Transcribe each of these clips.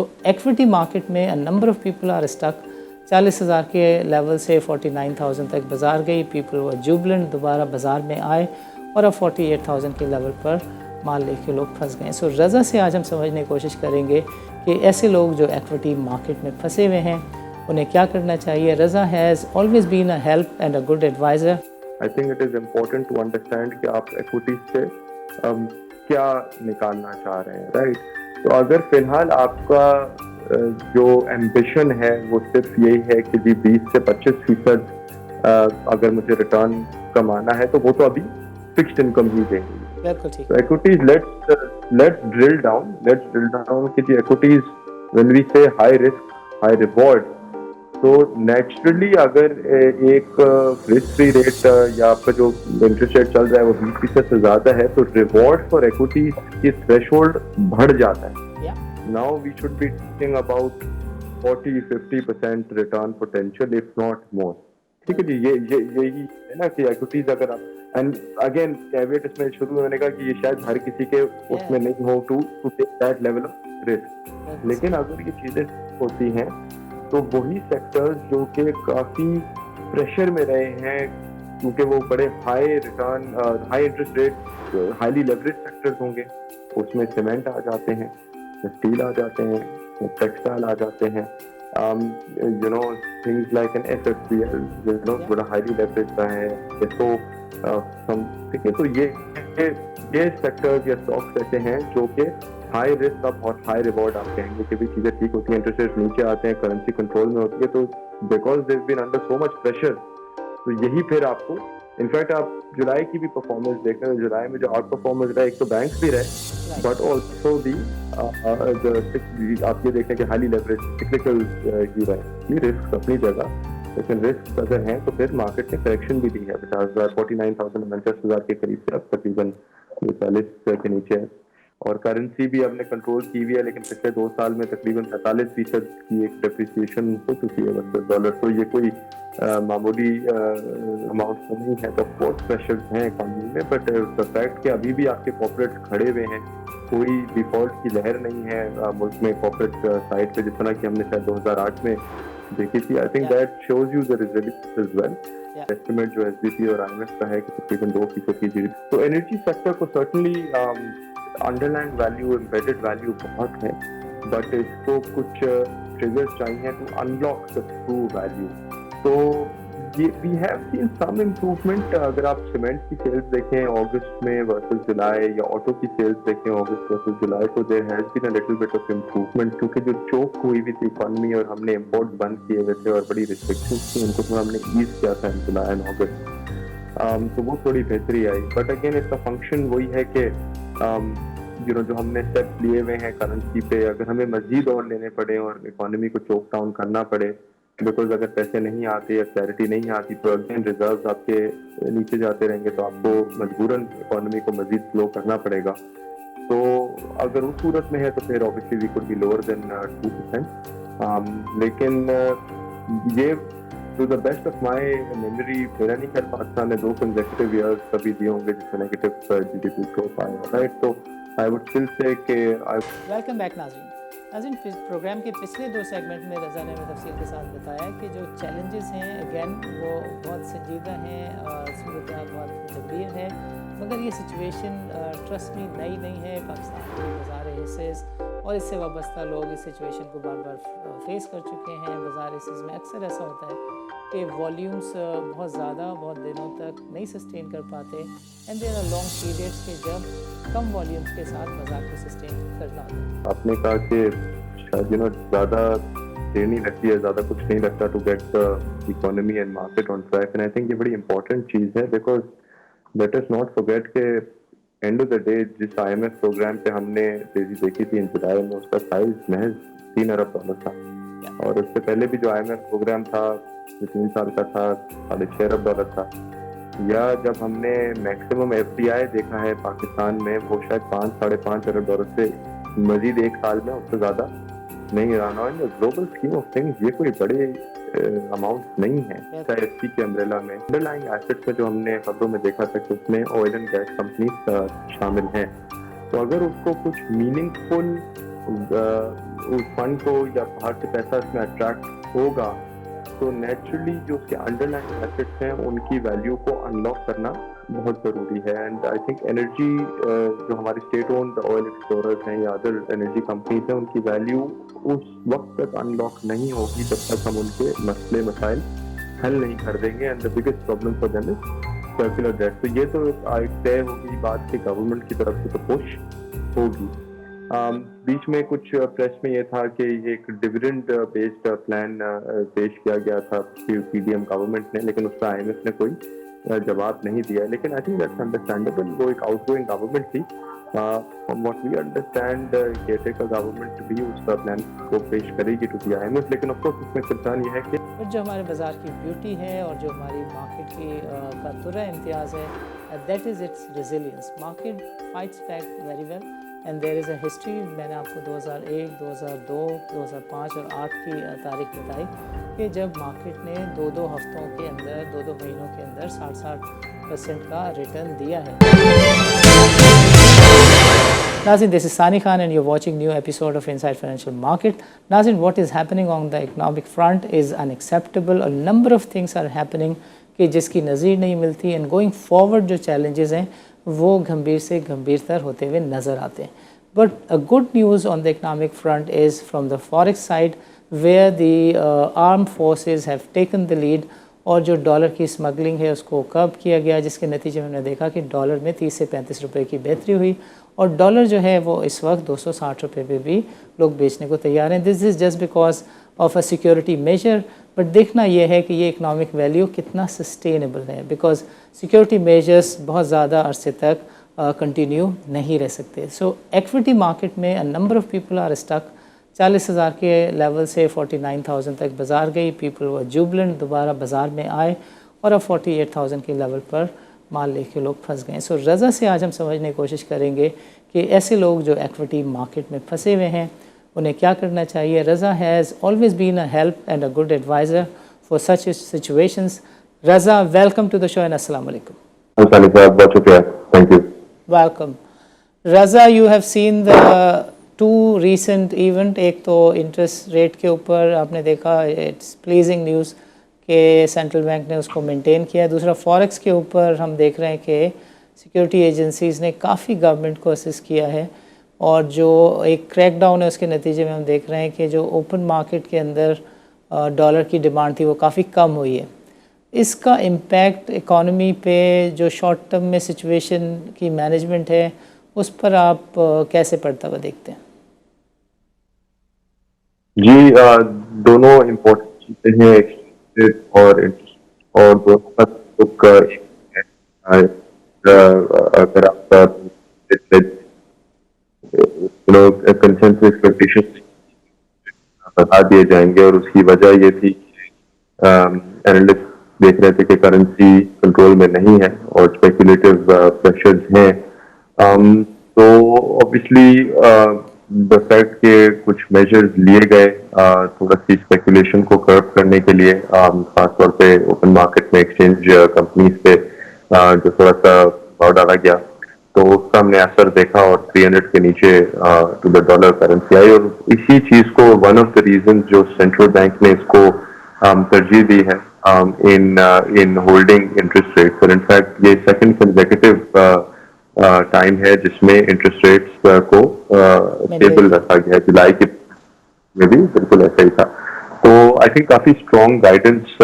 सो equity market में a number of people are stuck. 40,000 के level से 49,000 तक बाज़ार गई, पीपल वर जुबलेंट, दोबारा बाज़ार में आए और अब 48,000 के लेवल पर माल लेके लोग फंस गए। सो रज़ा से आज हम समझने की कोशिश करेंगे कि ऐसे लोग जो इक्विटी मार्केट में फंसे हुए हैं उन्हें क्या करना चाहिए। Raza has always been a help and a good adviser. I think it is important to understand कि आप इक्विटी से क्या निकालना चाह रहे हैं, राइट। तो अगर फिलहाल आपका जो एम्बिशन है वो सिर्फ यही है कि जी 20 से 25% अगर मुझे रिटर्न कमाना है तो वो तो अभी फिक्स्ड इनकम ही देंगे। So equities, let's drill down कि जी equities when we say high risk high reward, तो नेचुरली अगर एक रिस्क फ्री रेट या आपका जो इंटरेस्ट रेट चल रहा है वो 20% से ज्यादा है तो रिवॉर्ड फॉर इक्विटीज की थ्रेशोल्ड बढ़ जाता है। Now we should be thinking about 40-50% return potential if not more. ठीक है जी, यही है ना कि इक्विटीज अगर आप, एंड अगेन कैविएट इसमें शुरू में मैंने कहा कि ये शायद हर किसी के उसमें नहीं हो to take that level of risk, लेकिन अगर ये चीजें होती हैं तो वही सेक्टर्स जो कि काफी प्रेशर में रहे हैं क्योंकि वो बड़े high return high interest rate highly leverage sectors होंगे, उसमें सीमेंट आ जाते हैं, स्टील आ जाते हैं, टेक्सटाइल आ जाते हैं, you know things like an SFCL you know बड़ा हाईली लेवरेज का है। तो ठीक है, तो ये सेक्टर्स या स्टॉक्स ऐसे हैं जो कि हाई रिस्क आप और हाई रिवॉर्ड आप कहेंगे कि भी चीजें ठीक होती हैं, इंटरेस्ट रेट नीचे आते हैं, करेंसी कंट्रोल में होती है, तो because they been under so much pressure, तो यही फिर आपको इनफैक्ट आप जुलाई की भी परफॉर्मेंस देख रहे हैं, जुलाई में जो आउट परफॉर्मेंस रहा, एक तो बैंक भी रहे बट ऑल्सो दी आप ये देखें कि हाईली लेवरेज सिक्लिकल ही रहे। ये रिस्क अपनी जगह, लेकिन रिस्क अगर हैं तो फिर मार्केट ने करेक्शन भी दी है 50,000 49,000 49,000 के करीब से अब तकरीबन 40 के नीचे है, और करेंसी भी हमने कंट्रोल की हुई है, लेकिन पिछले 2 साल में तकरीबन 45% की एक डेप्रिसिएशन हो चुकी है वर्सेस डॉलर। तो ये कोई मामूली अमाउंट तो नहीं है, तो बहुत प्रेशर्स हैं इकोनॉमी में, बट द फैक्ट कि अभी भी आपके कॉर्पोरेट्स खड़े हुए हैं, कोई डिफॉल्ट की लहर नहीं है मुल्क में कॉर्पोरेट साइड पे, जिस तरह की हमने शायद 2008 में देखी थी। I think that shows you the resilience as well. Estimate जो एसबीपी और आईएमएफ का है कि तकरीबन 2% की जीडीपी, तो एनर्जी सेक्टर को certainly underline value embedded value बहुत है, बट इसको कुछ ट्रिगर्स चाहिए to unlock the true value. तो ये we have seen some improvement. अगर आप सीमेंट की सेल्स देखें अगस्त में वर्सेस जुलाई, या ऑटो की सेल्स देखें अगस्त वर्सेस जुलाई, तो there has been a little bit of improvement, क्योंकि जो चोक हुई हुई थी इकोनॉमी और हमने इम्पोर्ट बंद किए हुए थे और बड़ी रिस्ट्रिक्शंस थी, उनको थोड़ा हमने ईज किया था इन जुलाई एंड अगस्त, तो वो थोड़ी बेहतरी आई। बट अगेन इसका फंक्शन वही है कि जो हमने स्टेप्स लिए हुए हैं करेंसी पे, अगर हमें मजीद और लेने पड़े और इकोनॉमी को चोक डाउन करना पड़े, बिकॉज अगर पैसे नहीं आते या क्लैरिटी नहीं आती तो अगेन रिजर्व्स आपके नीचे जाते रहेंगे, तो आपको मजबूरन इकोनॉमी को मजीद स्लो करना पड़ेगा। तो अगर उस सूरत में है तो फिर obviously we could be lower than 2%, लेकिन ये to the best of my memory मेरा नहीं ख्याल पाकिस्तान ने 2 कंसेक्यूटिव ईयर्स कभी दिए होंगे जिसमें नेगेटिव जीडीपी ग्रोथ आया, राइट। तो आई वुड स्टिल से कि वेलकम बैक नाज़रीन, प्रोग्राम के पिछले 2 सेगमेंट में रज़ा ने तफसील के साथ बताया कि जो चैलेंजेस हैं अगेन वो बहुत संजीदा हैं, सूरत बहुत गंभीर है, मगर ये सिचुएशन ट्रस्ट में नई नहीं है। पाकिस्तान के बाज़ार हिस्सेस और इससे वाबस्ता लोग इस सिचुएशन को बार बार फेस कर चुके हैं। बाज़ार हिस्सेस में अक्सर ऐसा होता है कि वॉल्यूम्स बहुत ज़्यादा बहुत दिनों तक नहीं सस्टेन कर पाते, and there are long periods के जब कम वॉल्यूम्स के साथ बाज़ार को सस्टेन करना होता है। आपने कहा कि ज़्यादा देर नहीं लगती है, ज़्यादा कुछ नहीं लगता to get the economy and market on track, and I think ये बड़ी इंपॉर्टेंट चीज़ है, because let us not forget के एंड ऑफ द डे जिस आईएमएफ प्रोग्राम पे हमने तेजी देखी थी इन जुलाई में, उसका साइज महज $3 अरब था, और उससे पहले भी जो आईएमएफ प्रोग्राम था जो 3 साल का था $6.5 अरब था, या जब हमने मैक्सिमम एफडीआई देखा है पाकिस्तान में वो शायद $5-5.5 अरब से मजीद 1 साल में उससे ज्यादा नहीं रहा। ग्लोबल स्कीम ऑफ थिंग्स ये कोई बड़े अमाउंट नहीं है। एफसी के अम्ब्रेला में अंडरलाइंग एसेट्स में जो हमने खबरों में देखा था कि उसमें ऑयल एंड गैस कंपनीज शामिल हैं, तो अगर उसको कुछ मीनिंगफुल उस फंड को या बाहर से पैसा इसमें अट्रैक्ट होगा, तो नेचुरली जो उसके अंडरलाइंग एसेट्स हैं उनकी वैल्यू को अनलॉक करना बहुत ज़रूरी है। एंड आई थिंक एनर्जी जो हमारी स्टेट ओन्ड ऑयल एक्सप्लोरर्स हैं या अदर एनर्जी कंपनीज हैं, उनकी वैल्यू उस वक्त तक अनलॉक नहीं होगी जब तक हम उनके मसले मसाइल हल नहीं कर देंगे। And the biggest problem for them is circular debt. तो ये तो एक तय होगी बात कि गवर्नमेंट की तरफ से तो पुश होगी। बीच में कुछ प्रेस में ये था कि ये एक डिविडेंड बेस्ड प्लान पेश किया गया था पीडीएम गवर्नमेंट ने, लेकिन उसका आईएमएफ ने कोई जवाब नहीं दिया। लेकिन आई थिंक दैट्स अंडरस्टैंडेबल, वो एक आउटगोइंग गवर्नमेंट थी। From what we understand caretaker government भी उसका प्लान को पेश करेगी टू द आईएमएफ। लेकिन ऑफ कोर्स इसमें कंसर्न ये है कि जो हमारे बाज़ार की ब्यूटी है और जो हमारी मार्केट की का तुरा इम्तियाज़ है, that is it's resilience. Market fights back very well and there is a history. मैंने आपको 2001, 2002, 2005 और 8 की तारीख बताई कि जब मार्केट ने 2-2 हफ्तों के अंदर, 2-2 महीनों के अंदर 60% का रिटर्न दिया है। Nazin, this is Sani Khan and you're watching new episode of Inside Financial Market. Nazin, what is happening on the economic front is unacceptable. A number of things are happening कि जिसकी नज़ीर नहीं मिलती and going forward जो challenges हैं वो गंभीर से गंभीरतर होते हुए नज़र आते हैं। But a good news on the economic front is from the forex side where the armed forces have taken the lead, और जो डॉलर की स्मगलिंग है उसको कर्ब किया गया, जिसके नतीजे में हमने देखा कि डॉलर में 30 से 35 रुपए की बेहतरी हुई और डॉलर जो है वो इस वक्त 260 रुपये पे भी लोग बेचने को तैयार हैं। This is just because of a security measure. But देखना यह है कि ये इकनॉमिक वैल्यू कितना सस्टेनेबल है, बिकॉज सिक्योरिटी मेजर्स बहुत ज़्यादा अरसे तक कंटिन्यू नहीं रह सकते। सो इक्विटी मार्केट में a number of people are stuck. 40,000 के लेवल से 49,000 तक बाज़ार गई। पीपल वर जुबलेंट, दोबारा बाज़ार में आए और अब 48,000 के लेवल पर माल लेके लोग फंस गए। सो रज़ा से आज हम समझने की कोशिश करेंगे कि ऐसे लोग जो इक्विटी मार्केट में फंसे हुए हैं उन्हें क्या करना चाहिए। Raza has always been a help and a good adviser for such situations. Raza, welcome to the show and अस्सलाम वालेकुम। बहुत शुक्रिया, thank you. Welcome Raza. You have seen the two recent event, एक तो इंटरेस्ट रेट के ऊपर आपने देखा, इट्स प्लीजिंग न्यूज़ कि सेंट्रल बैंक ने उसको मेंटेन किया। दूसरा फॉरेक्स के ऊपर हम देख रहे हैं कि सिक्योरिटी एजेंसीज़ ने काफ़ी गवर्नमेंट को असिस्ट किया है और जो एक क्रैकडाउन है उसके नतीजे में हम देख रहे हैं कि जो ओपन मार्केट के अंदर डॉलर की डिमांड थी वो काफ़ी कम हुई है। इसका इम्पैक्ट इकॉनमी पे, जो शॉर्ट टर्म में सिचुएशन की मैनेजमेंट है, उस पर आप कैसे पड़ता हुआ देखते हैं? जी, दोनों इम्पोर्टेंट चीज़ें हैं, एक्सचेंज और इंटरेस्ट, और दोनों का तुक एक है। अगर आप कंसेंसस एक्सपेक्टेशंस बढ़ा दिए जाएंगे, और उसकी वजह ये थी एनालिस्ट देख रहे थे कि करेंसी कंट्रोल में नहीं है और स्पेकुलेटिव प्रेशर्स हैं। तो ऑब्वियसली द फैक्ट के कुछ मेजर्स लिए गए थोड़ा सी स्पेकुलेशन को कर्व करने के लिए, खासतौर पे ओपन मार्केट में एक्सचेंज कंपनीज पे जो थोड़ा सा भाव डाला गया, तो उसका हमने असर देखा और 300 के नीचे टू द डॉलर करेंसी आई। और इसी चीज को वन ऑफ द रीजन जो सेंट्रल बैंक ने इसको तरजीह दी है इन होल्डिंग इंटरेस्ट रेट्स। और इनफैक्ट ये सेकंड कंसेक्यूटिव टाइम है जिसमें इंटरेस्ट रेट्स को स्टेबल रखा गया है। जुलाई के में भी बिल्कुल ऐसा ही था। तो आई थिंक काफी स्ट्रॉन्ग गाइडेंस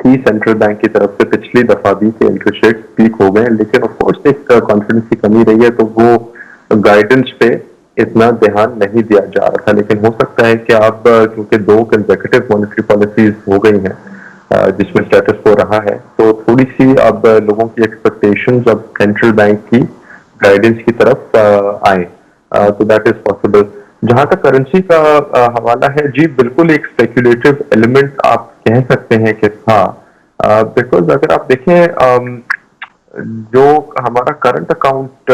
थी सेंट्रल बैंक की तरफ से पिछली दफा भी कि इंटरेस्ट रेट पीक हो गए, लेकिन ऑफ कोर्स एक कॉन्फिडेंस की कमी रही है, तो वो गाइडेंस पे इतना ध्यान नहीं दिया जा रहा था। लेकिन हो सकता है कि अब क्योंकि 2 कंसेक्यूटिव मॉनेटरी पॉलिसीज हो गई हैं जिसमें स्टेटस को रहा है, तो थोड़ी सी अब लोगों की एक्सपेक्टेशंस अब सेंट्रल बैंक की गाइडेंस की तरफ आए, तो दैट इज पॉसिबल। जहां तक करेंसी का हवाला है, जी बिल्कुल एक स्पेकुलेटिव एलिमेंट आप कह सकते हैं कि था, बिकॉज अगर आप देखें जो हमारा करंट अकाउंट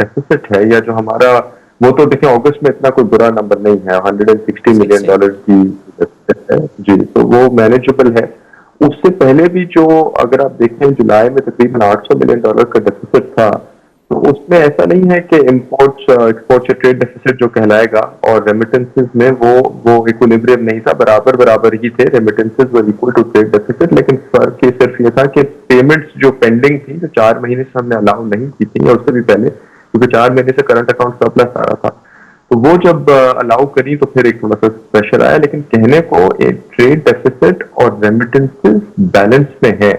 डेफिसिट है या जो हमारा, वो तो देखें अगस्त में इतना कोई बुरा नंबर नहीं है, $160 मिलियन की डेफिसिट है जी, तो वो मैनेजेबल है। उससे पहले भी जो अगर आप देखें जुलाई में तकरीबन $800 मिलियन का डेफिसिट था, तो उसमें ऐसा नहीं है कि इम्पोर्ट्स एक्सपोर्ट्स या ट्रेड डेफिसिट जो कहलाएगा, और रेमिटेंसेस में वो इक्विलिब्रियम नहीं था, बराबर बराबर ही थे, remittances were equal to trade deficit, लेकिन फर्क ये सिर्फ ये था कि पेमेंट्स जो पेंडिंग थी, जो 4 महीने से हमने अलाउ नहीं की थी, या उससे भी पहले, क्योंकि 4 महीने से करंट अकाउंट सरप्लस आ रहा था, तो वो जब अलाउ करी तो फिर एक थोड़ा सा प्रेशर आया। लेकिन कहने को एक ट्रेड डेफिसिट और रेमिटेंसेस बैलेंस में है,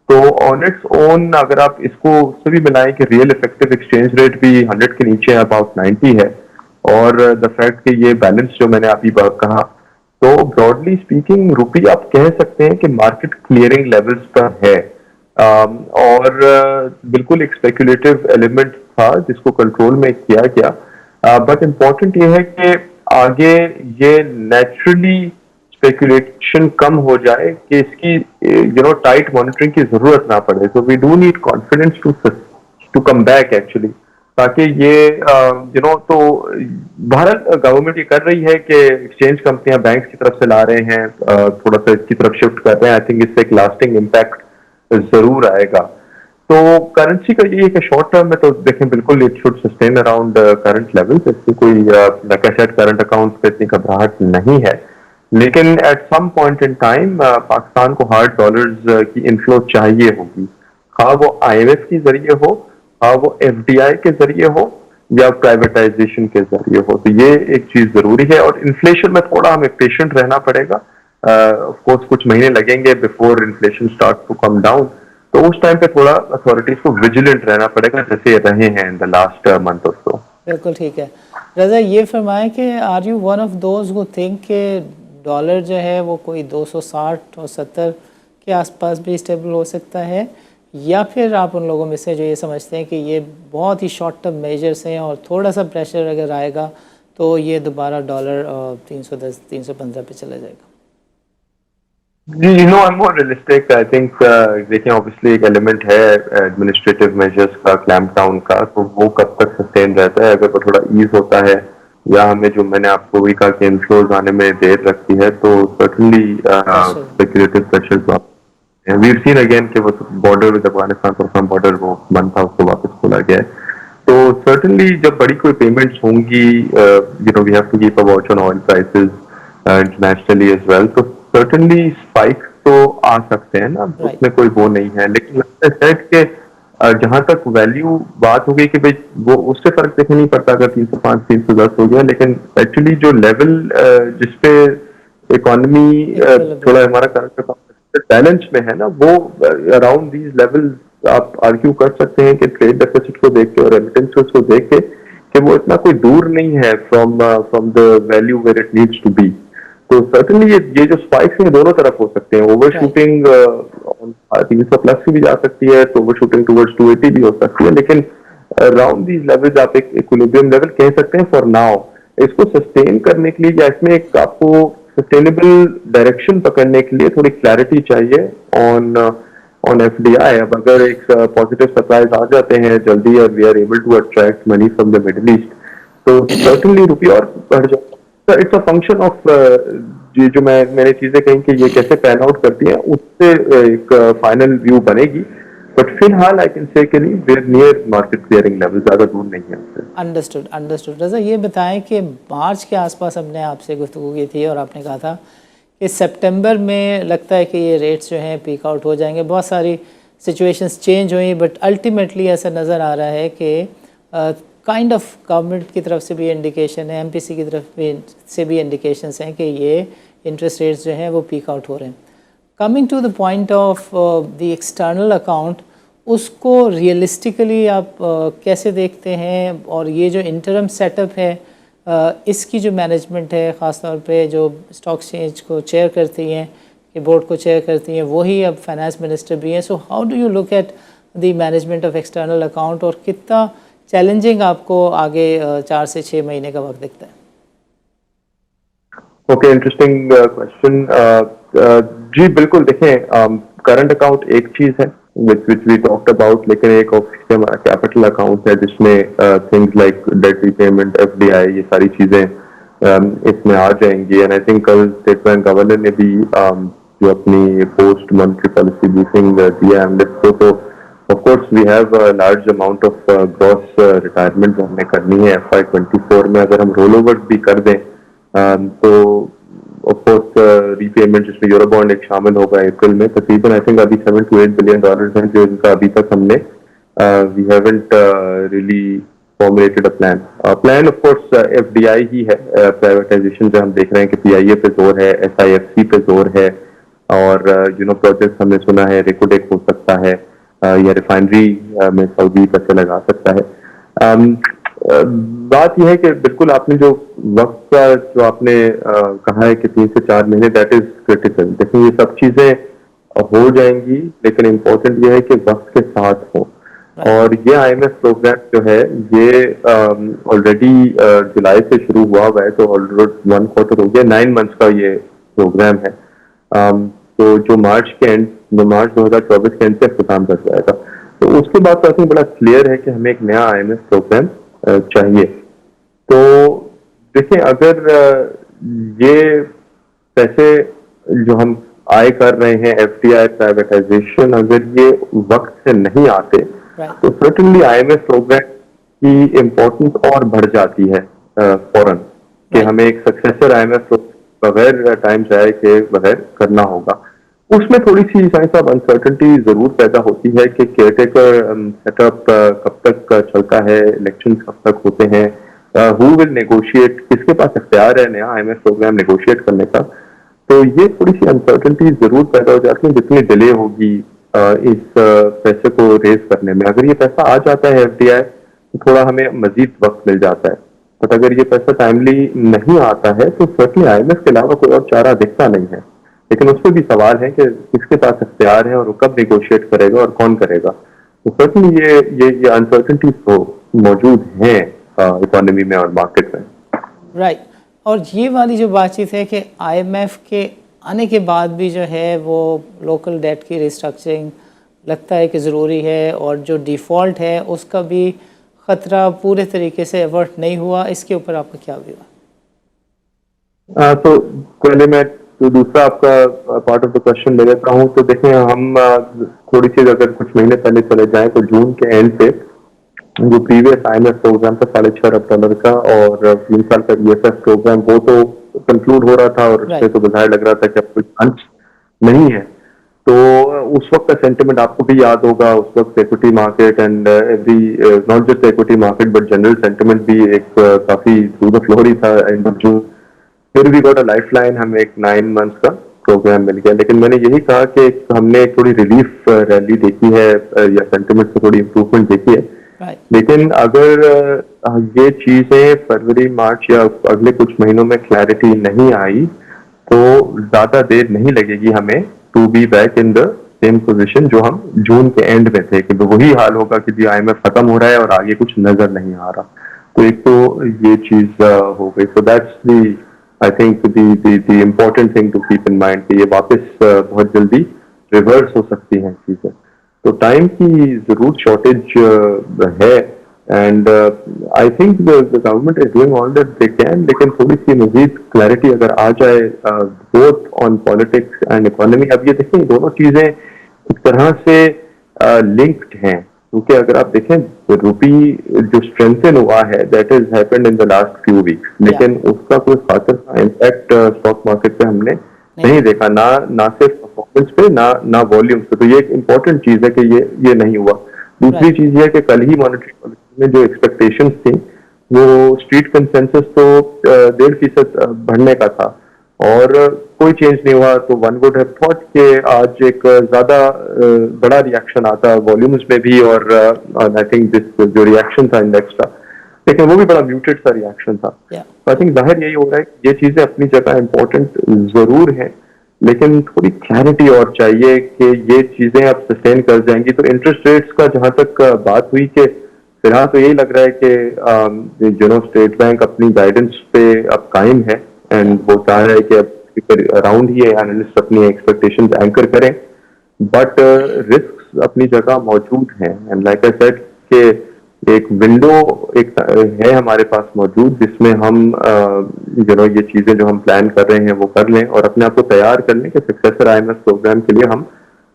तो ऑन इट्स ओन अगर आप इसको उससे भी मिलाएं कि रियल इफेक्टिव एक्सचेंज रेट भी 100 के नीचे अबाउट 90 है, और द फैक्ट कि ये बैलेंस जो मैंने अभी कहा, तो ब्रॉडली स्पीकिंग रुपी आप कह सकते हैं कि मार्केट क्लियरिंग लेवल्स पर है। और बिल्कुल एक स्पेकुलेटिव एलिमेंट था जिसको कंट्रोल में किया गया, बट इम्पोर्टेंट ये है कि आगे ये नेचुरली स्पेकुलेशन कम हो जाए कि इसकी टाइट मॉनिटरिंग की जरूरत ना पड़े। So we do need confidence to come back actually, ताकि ये तो भारत गवर्नमेंट ये कर रही है कि एक्सचेंज कंपनियां बैंक की तरफ से ला रहे हैं, थोड़ा सा इसकी तरफ शिफ्ट कर रहे हैं। आई थिंक इससे एक लास्टिंग इम्पैक्ट जरूर आएगा। तो करेंसी का ये शॉर्ट टर्म में तो देखें बिल्कुल it should sustain around current level, इसमें कोई करंट अकाउंट पे इतनी घबराहट नहीं है। लेकिन at some point in time Pakistan को हार्ड डॉलर्स की इनफ्लो चाहिए होगी, हाँ वो आईएमएफ के जरिए हो, हाँ वो एफडीआई के जरिए हो, या प्राइवेटाइजेशन के जरिए हो। तो ये एक चीज जरूरी है, और इन्फ्लेशन में थोड़ा हमें पेशेंट रहना पड़ेगा। ऑफ कोर्स कुछ महीने लगेंगे before inflation start to come down, तो उस टाइम पे थोड़ा अथॉरिटीज को विजिलेंट रहना पड़ेगा, जैसे रहे हैं इन द लास्ट मंथ और सो। बिल्कुल ठीक है। रजा ये फरमाएं कि are you one of those who think के डॉलर जो है वो कोई 260 और 70 के आसपास भी स्टेबल हो सकता है, या फिर आप उन लोगों में से जो ये समझते हैं कि ये बहुत ही शॉर्ट टर्म मेजर्स हैं और थोड़ा सा प्रेशर अगर आएगा तो ये दोबारा डॉलर 310 315 पे चला जाएगा? जी, I am more realistic. I think देखिए ऑब्वियसली एक एलिमेंट है एडमिनिस्ट्रेटिव मेजर्स का, क्लैम्प डाउन का, तो वो कब तक सस्टेन रहता है। अगर वो थोड़ा ईज होता है, या हमें जो मैंने आपको भी कहा कि इन्फ्लोज आने में देर लगती है, तो certainly speculative pressure we seen again कि वो बॉर्डर विद अफगानिस्तान पर बॉर्डर वो बंद था, उसको वापस खोला गया है। तो सर्टनली जब बड़ी कोई पेमेंट्स होंगी, we have to keep a watch on oil prices internationally as well, तो सर्टनली स्पाइक तो आ सकते हैं ना, उसमें कोई वो नहीं है। लेकिन लगता है कि जहां तक वैल्यू बात हो गई कि भाई वो उससे फर्क देखने नहीं पड़ता अगर 305 310 हो गया, लेकिन एक्चुअली जो लेवल जिसपे इकोनॉमी थोड़ा हमारा करंट बैलेंस में है ना, वो अराउंड दीज लेवल्स आप आर्ग्यू कर सकते हैं कि ट्रेड डेफिसिट को देख के और रेमिटेंसेस को देख के कि वो इतना कोई दूर नहीं है from the value where it needs to be. तो सर्टनली ये जो स्पाइक्स हैं दोनों तरफ हो सकते हैं। ओवर शूटिंग 300 प्लस की भी जा सकती है, तो ओवर शूटिंग टुवर्ड्स 280 भी हो सकती है, लेकिन अराउंड दीज लेवल्स आप एक इक्विलिब्रियम लेवल कह सकते हैं फॉर नाउ। इसको सस्टेन करने के लिए या इसमें एक आपको सस्टेनेबल डायरेक्शन पकड़ने के लिए थोड़ी क्लैरिटी चाहिए ऑन एफडीआई। अब अगर एक पॉजिटिव सरप्राइज आ जाते हैं जल्दी और we are able to attract money from the Middle East, तो सर्टनली रुपये और बढ़ जाता। इट्स अ फंक्शन ऑफ जो मैंने चीजें कही कि ये कैसे पैन आउट करती हैं, उससे एक फाइनल व्यू बनेगी। बट फिलहाल आई कैन से कि नहीं, where near market clearing level, ज्यादा दूर नहीं है उससे। अंडरस्टूड। रज़ा ये बताएं कि मार्च के आसपास हमने आपसे गुफ्तगू की थी और आपने कहा था कि सितंबर में लगता है कि ये रेट्स जो हैं पीक आउट हो जाएंगे। बहुत सारी सिचुएशंस चेंज हुई, बट अल्टीमेटली ऐसा नज़र आ रहा है कि काइंड ऑफ गवर्नमेंट की तरफ से भी इंडिकेशन है, एमपीसी की तरफ से भी इंडिकेशंस हैं कि ये इंटरेस्ट रेट्स जो हैं वो पीक आउट हो रहे हैं। Coming to the point of the external account, उसको रियलिस्टिकली आप कैसे देखते हैं? और ये जो इंटरम सेटअप है, इसकी जो मैनेजमेंट है, ख़ास तौर पे जो स्टॉक एक्सचेंज को चेयर करती हैं, कि बोर्ड को चेयर करती हैं, वही अब फाइनेंस मिनिस्टर भी हैं। So how do you look at the management of external account, और कितना चैलेंजिंग आपको आगे 4 से 6 महीने का वक्त दिखता है? Okay, interesting question. जी बिल्कुल, देखें करंट अकाउंट एक चीज है which we talked about, लेकिन एक ऑफिस हमारा कैपिटल अकाउंट है जिसमें things like debt repayment, FDI, ये सारी चीजें इसमें आ जाएंगी। एंड आई थिंक कल स्टेट बैंक गवर्नर ने भी जो अपनी पोस्ट मंथली पॉलिसी ब्रीफिंग दिया एमलेट्स को, तो of course we have a large amount of gross retirement जो हमें करनी है FY24 में। अगर हम रोल ओवर भी कर दें तो ऑफ कोर्स रीपेमेंट जिसमें यूरो बॉन्ड एक शामिल होगा अप्रैल में, तकरीबन आई थिंक अभी $7 to 8 बिलियन हैं जो इनका अभी तक हमने we haven't really formulated a plan. Of course FDI ही है, प्राइवेटाइजेशन जो हम देख रहे हैं कि PIA पे जोर है, SIFC पे जोर है, और प्रोजेक्ट हमने सुना है रेकोडेक हो सकता है या रिफाइनरी में सऊदी पैसे लगा सकता है। बात यह है कि बिल्कुल आपने जो वक्त का जो आपने कहा है कि 3 से 4 महीने, दैट इज क्रिटिकल। देखिए ये सब चीजें हो जाएंगी, लेकिन इम्पोर्टेंट ये है कि वक्त के साथ हो। और ये IMF प्रोग्राम जो है ये ऑलरेडी जुलाई से शुरू हुआ है, तो ऑलरेडी 1 क्वार्टर हो गया, 9 मंथ्स का ये प्रोग्राम है। तो जो मार्च 2024 के एंड से इख्तिताम कर जाएगा, तो उसके बाद तो आई थिंक बड़ा क्लियर है कि हमें एक नया IMF प्रोग्राम चाहिए। तो देखिए अगर ये पैसे जो हम आय कर रहे हैं FDI प्राइवेटाइजेशन, अगर ये वक्त से नहीं आते तो सर्टेनली IMF प्रोग्राम की इम्पोर्टेंस और बढ़ जाती है फौरन, कि हमें एक सक्सेसर IMF बगैर टाइम जाए के बगैर करना होगा। उसमें थोड़ी सी साहब अनसर्टेनिटी जरूर पैदा होती है कि केयरटेकर सेटअप कब तक चलता है, इलेक्शन कब तक होते हैं, हु विल नेगोशिएट, किसके पास इख्तियार है नया IMF प्रोग्राम नेगोशिएट करने का। तो ये थोड़ी सी अनसर्टेनिटी जरूर पैदा हो जाती है जितनी डिले होगी इस पैसे को रेज करने में। अगर ये पैसा आ जाता है FDI तो थोड़ा हमें मजीद वक्त मिल जाता है, बट अगर ये पैसा टाइमली नहीं आता है तो सर्टनली IMF के अलावा कोई और चारा दिखता नहीं है। लेकिन उस पर भी सवाल है कि किसके पास इख्तियार है और वो कब नेगोशिएट करेगा और कौन करेगा। तो सर्टनली ये अनसर्टेनिटीज तो मौजूद हैं इकोनॉमी में और मार्केट में। राइट। और ये वाली जो बातचीत है कि IMF के आने के बाद भी जो है वो लोकल डेट की रिस्ट्रक्चरिंग लगता है कि ज़रूरी है, और जो डिफ़ॉल्ट है उसका भी ख़तरा पूरे तरीके से अवर्ट नहीं हुआ, इसके ऊपर आपका क्या व्यू है? तो पहले मैं तो दूसरा आपका पार्ट ऑफ द क्वेश्चन ले लेता हूँ। तो देखें हम थोड़ी सी अगर कुछ महीने पहले चले जाएं तो जून के एंड पे जो प्रीवियस IMF प्रोग्राम था $6.5 अरब का और 3 साल का EFF प्रोग्राम, वो तो कंक्लूड हो रहा था और उससे तो बाहर लग रहा था कि अब कोई चांस नहीं है। तो उस वक्त का सेंटिमेंट आपको भी याद होगा, उस वक्त equity market and every not just equity market but general sentiment भी एक काफी थ्रू द फ्लोर ही था एंड ऑफ जून। फिर भी गॉट अ लाइफलाइन, हमें एक 9 मंथ्स का प्रोग्राम मिल गया। लेकिन मैंने यही कहा कि हमने एक थोड़ी रिलीफ रैली देखी है या सेंटिमेंट में थोड़ी इम्प्रूवमेंट देखी है, लेकिन अगर ये चीजें फरवरी मार्च या अगले कुछ महीनों में क्लैरिटी नहीं आई तो ज्यादा देर नहीं लगेगी हमें to be back in the same position जो हम जून के एंड में थे, कि वही हाल होगा कि जी IMF खत्म हो रहा है और आगे कुछ नजर नहीं आ रहा। तो एक तो ये चीज हो गई। So that's the I think the important thing to keep in mind कि ये वापस बहुत जल्दी रिवर्स हो सकती हैं चीजें। तो टाइम की जरूर शॉर्टेज है and I think the government is doing all that they can, लेकिन थोड़ी सी मजीद क्लैरिटी अगर आ जाए both on politics and economy. अब ये देखें दोनों चीजें एक तरह से लिंक्ड हैं, क्योंकि अगर आप देखें रुपी जो स्ट्रेंथन हुआ है that is happened in the last few weeks, लेकिन उसका कोई खासा इम्पैक्ट स्टॉक मार्केट पे हमने नहीं देखा, ना सिर्फ परफॉर्मेंस पे ना वॉल्यूम्स पे। तो ये एक इम्पोर्टेंट चीज है कि ये नहीं हुआ। दूसरी चीज ये है कि कल ही मॉनेटरी पॉलिसी में जो एक्सपेक्टेशंस थी वो स्ट्रीट कंसेंसस तो 1.5% बढ़ने का था और कोई चेंज नहीं हुआ। तो वन वुड हैव थॉट कि आज एक ज्यादा बड़ा रिएक्शन आता वॉल्यूम्स में भी, और आई थिंक दिस जो रिएक्शन था इंडेक्स का, लेकिन वो भी बड़ा म्यूटेड सा रिएक्शन था। आई थिंक जाहिर यही हो रहा है कि ये चीजें अपनी जगह इम्पोर्टेंट जरूर हैं, लेकिन थोड़ी क्लैरिटी और चाहिए कि ये चीजें अब सस्टेन कर जाएंगी। तो इंटरेस्ट रेट्स का जहां तक बात हुई कि फिलहाल तो यही लग रहा है कि स्टेट बैंक अपनी गाइडेंस पे अब कायम है एंड वो चाह रहा है कि अब अराउंड ही एनालिस्ट अपनी एक्सपेक्टेशंस एंकर करें, बट रिस्क अपनी जगह मौजूद हैं। एंड लाइक आई सेड कि एक विंडो एक है हमारे पास मौजूद जिसमें हम ये चीजें जो हम प्लान कर रहे हैं वो कर लें और अपने आप को तैयार कर लें कि सक्सेसर IMF प्रोग्राम के लिए हम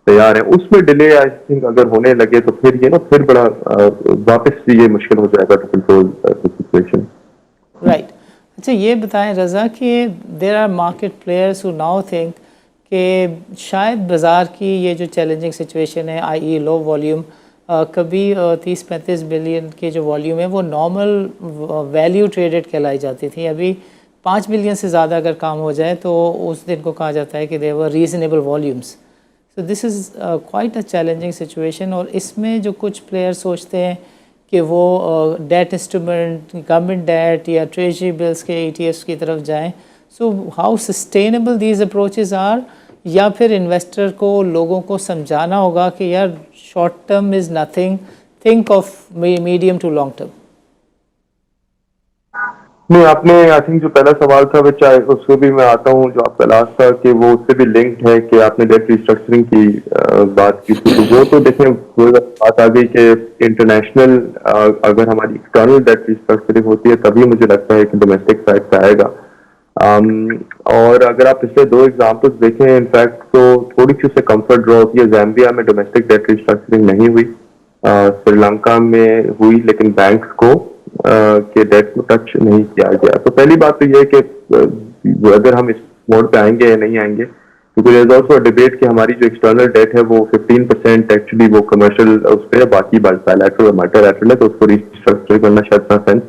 तैयार हैं, उसमें डिले आई थिंक अगर होने लगे तो फिर ये ना फिर बड़ा वापस से ये मुश्किल हो जाएगा to control the situation. Right. अच्छा ये बताएं रज़ा कि there are market players who now think कि शायद बाज़ार की ये जो चैलेंजिंग सिचुएशन है, आई लो वॉल्यूम, कभी 30-35 बिलियन के जो वॉल्यूम है वो नॉर्मल वैल्यू ट्रेडेड कहलाई जाती थी। अभी 5 बिलियन से ज़्यादा अगर काम हो जाए तो उस दिन को कहा जाता है कि they were reasonable volumes. So this is quite a challenging situation. और इसमें जो कुछ प्लेयर सोचते हैं कि वो डेट इंस्ट्रूमेंट, गवर्नमेंट डेट या ट्रेजरी बिल्स के ETFs की तरफ जाएं। So how sustainable these approaches are, या फिर इन्वेस्टर को लोगों को समझाना होगा कि यार short term is nothing, think of medium to long term. नहीं, आपने आई थिंक जो पहला सवाल था वो चाहे उसको भी मैं आता हूँ, जो आपका लास्ट था कि वो उससे भी लिंक्ड है कि आपने डेट रिस्ट्रक्चरिंग की बात की थी, तो वो तो देखें वो बात आ गई कि इंटरनेशनल अगर हमारी एक्सटर्नल डेट रिस्ट्रक्चरिंग होती है तभी मुझे लगता है कि डोमेस्टिक साइड से आएगा। और अगर आप पिछले 2 एग्जाम्पल्स देखें इनफैक्ट तो थोड़ी सी उससे कंफर्ट ड्रॉ होती है। ज़ैम्बिया में डोमेस्टिक डेट रिस्ट्रक्चरिंग नहीं हुई, श्रीलंका में हुई लेकिन बैंक्स को के डेट को टच नहीं किया गया। तो पहली बात तो ये है कि अगर हम इस मोड पे आएंगे या नहीं आएंगे, क्योंकि देयर इज आल्सो डिबेट कि हमारी जो एक्सटर्नल डेट है वो 15% एक्चुअली वो कमर्शियल उस पे है, बाकी बायलैटरल और मल्टीलैटरल है, तो उसको रिस्ट्रक्चर करना शायद इतना सेंस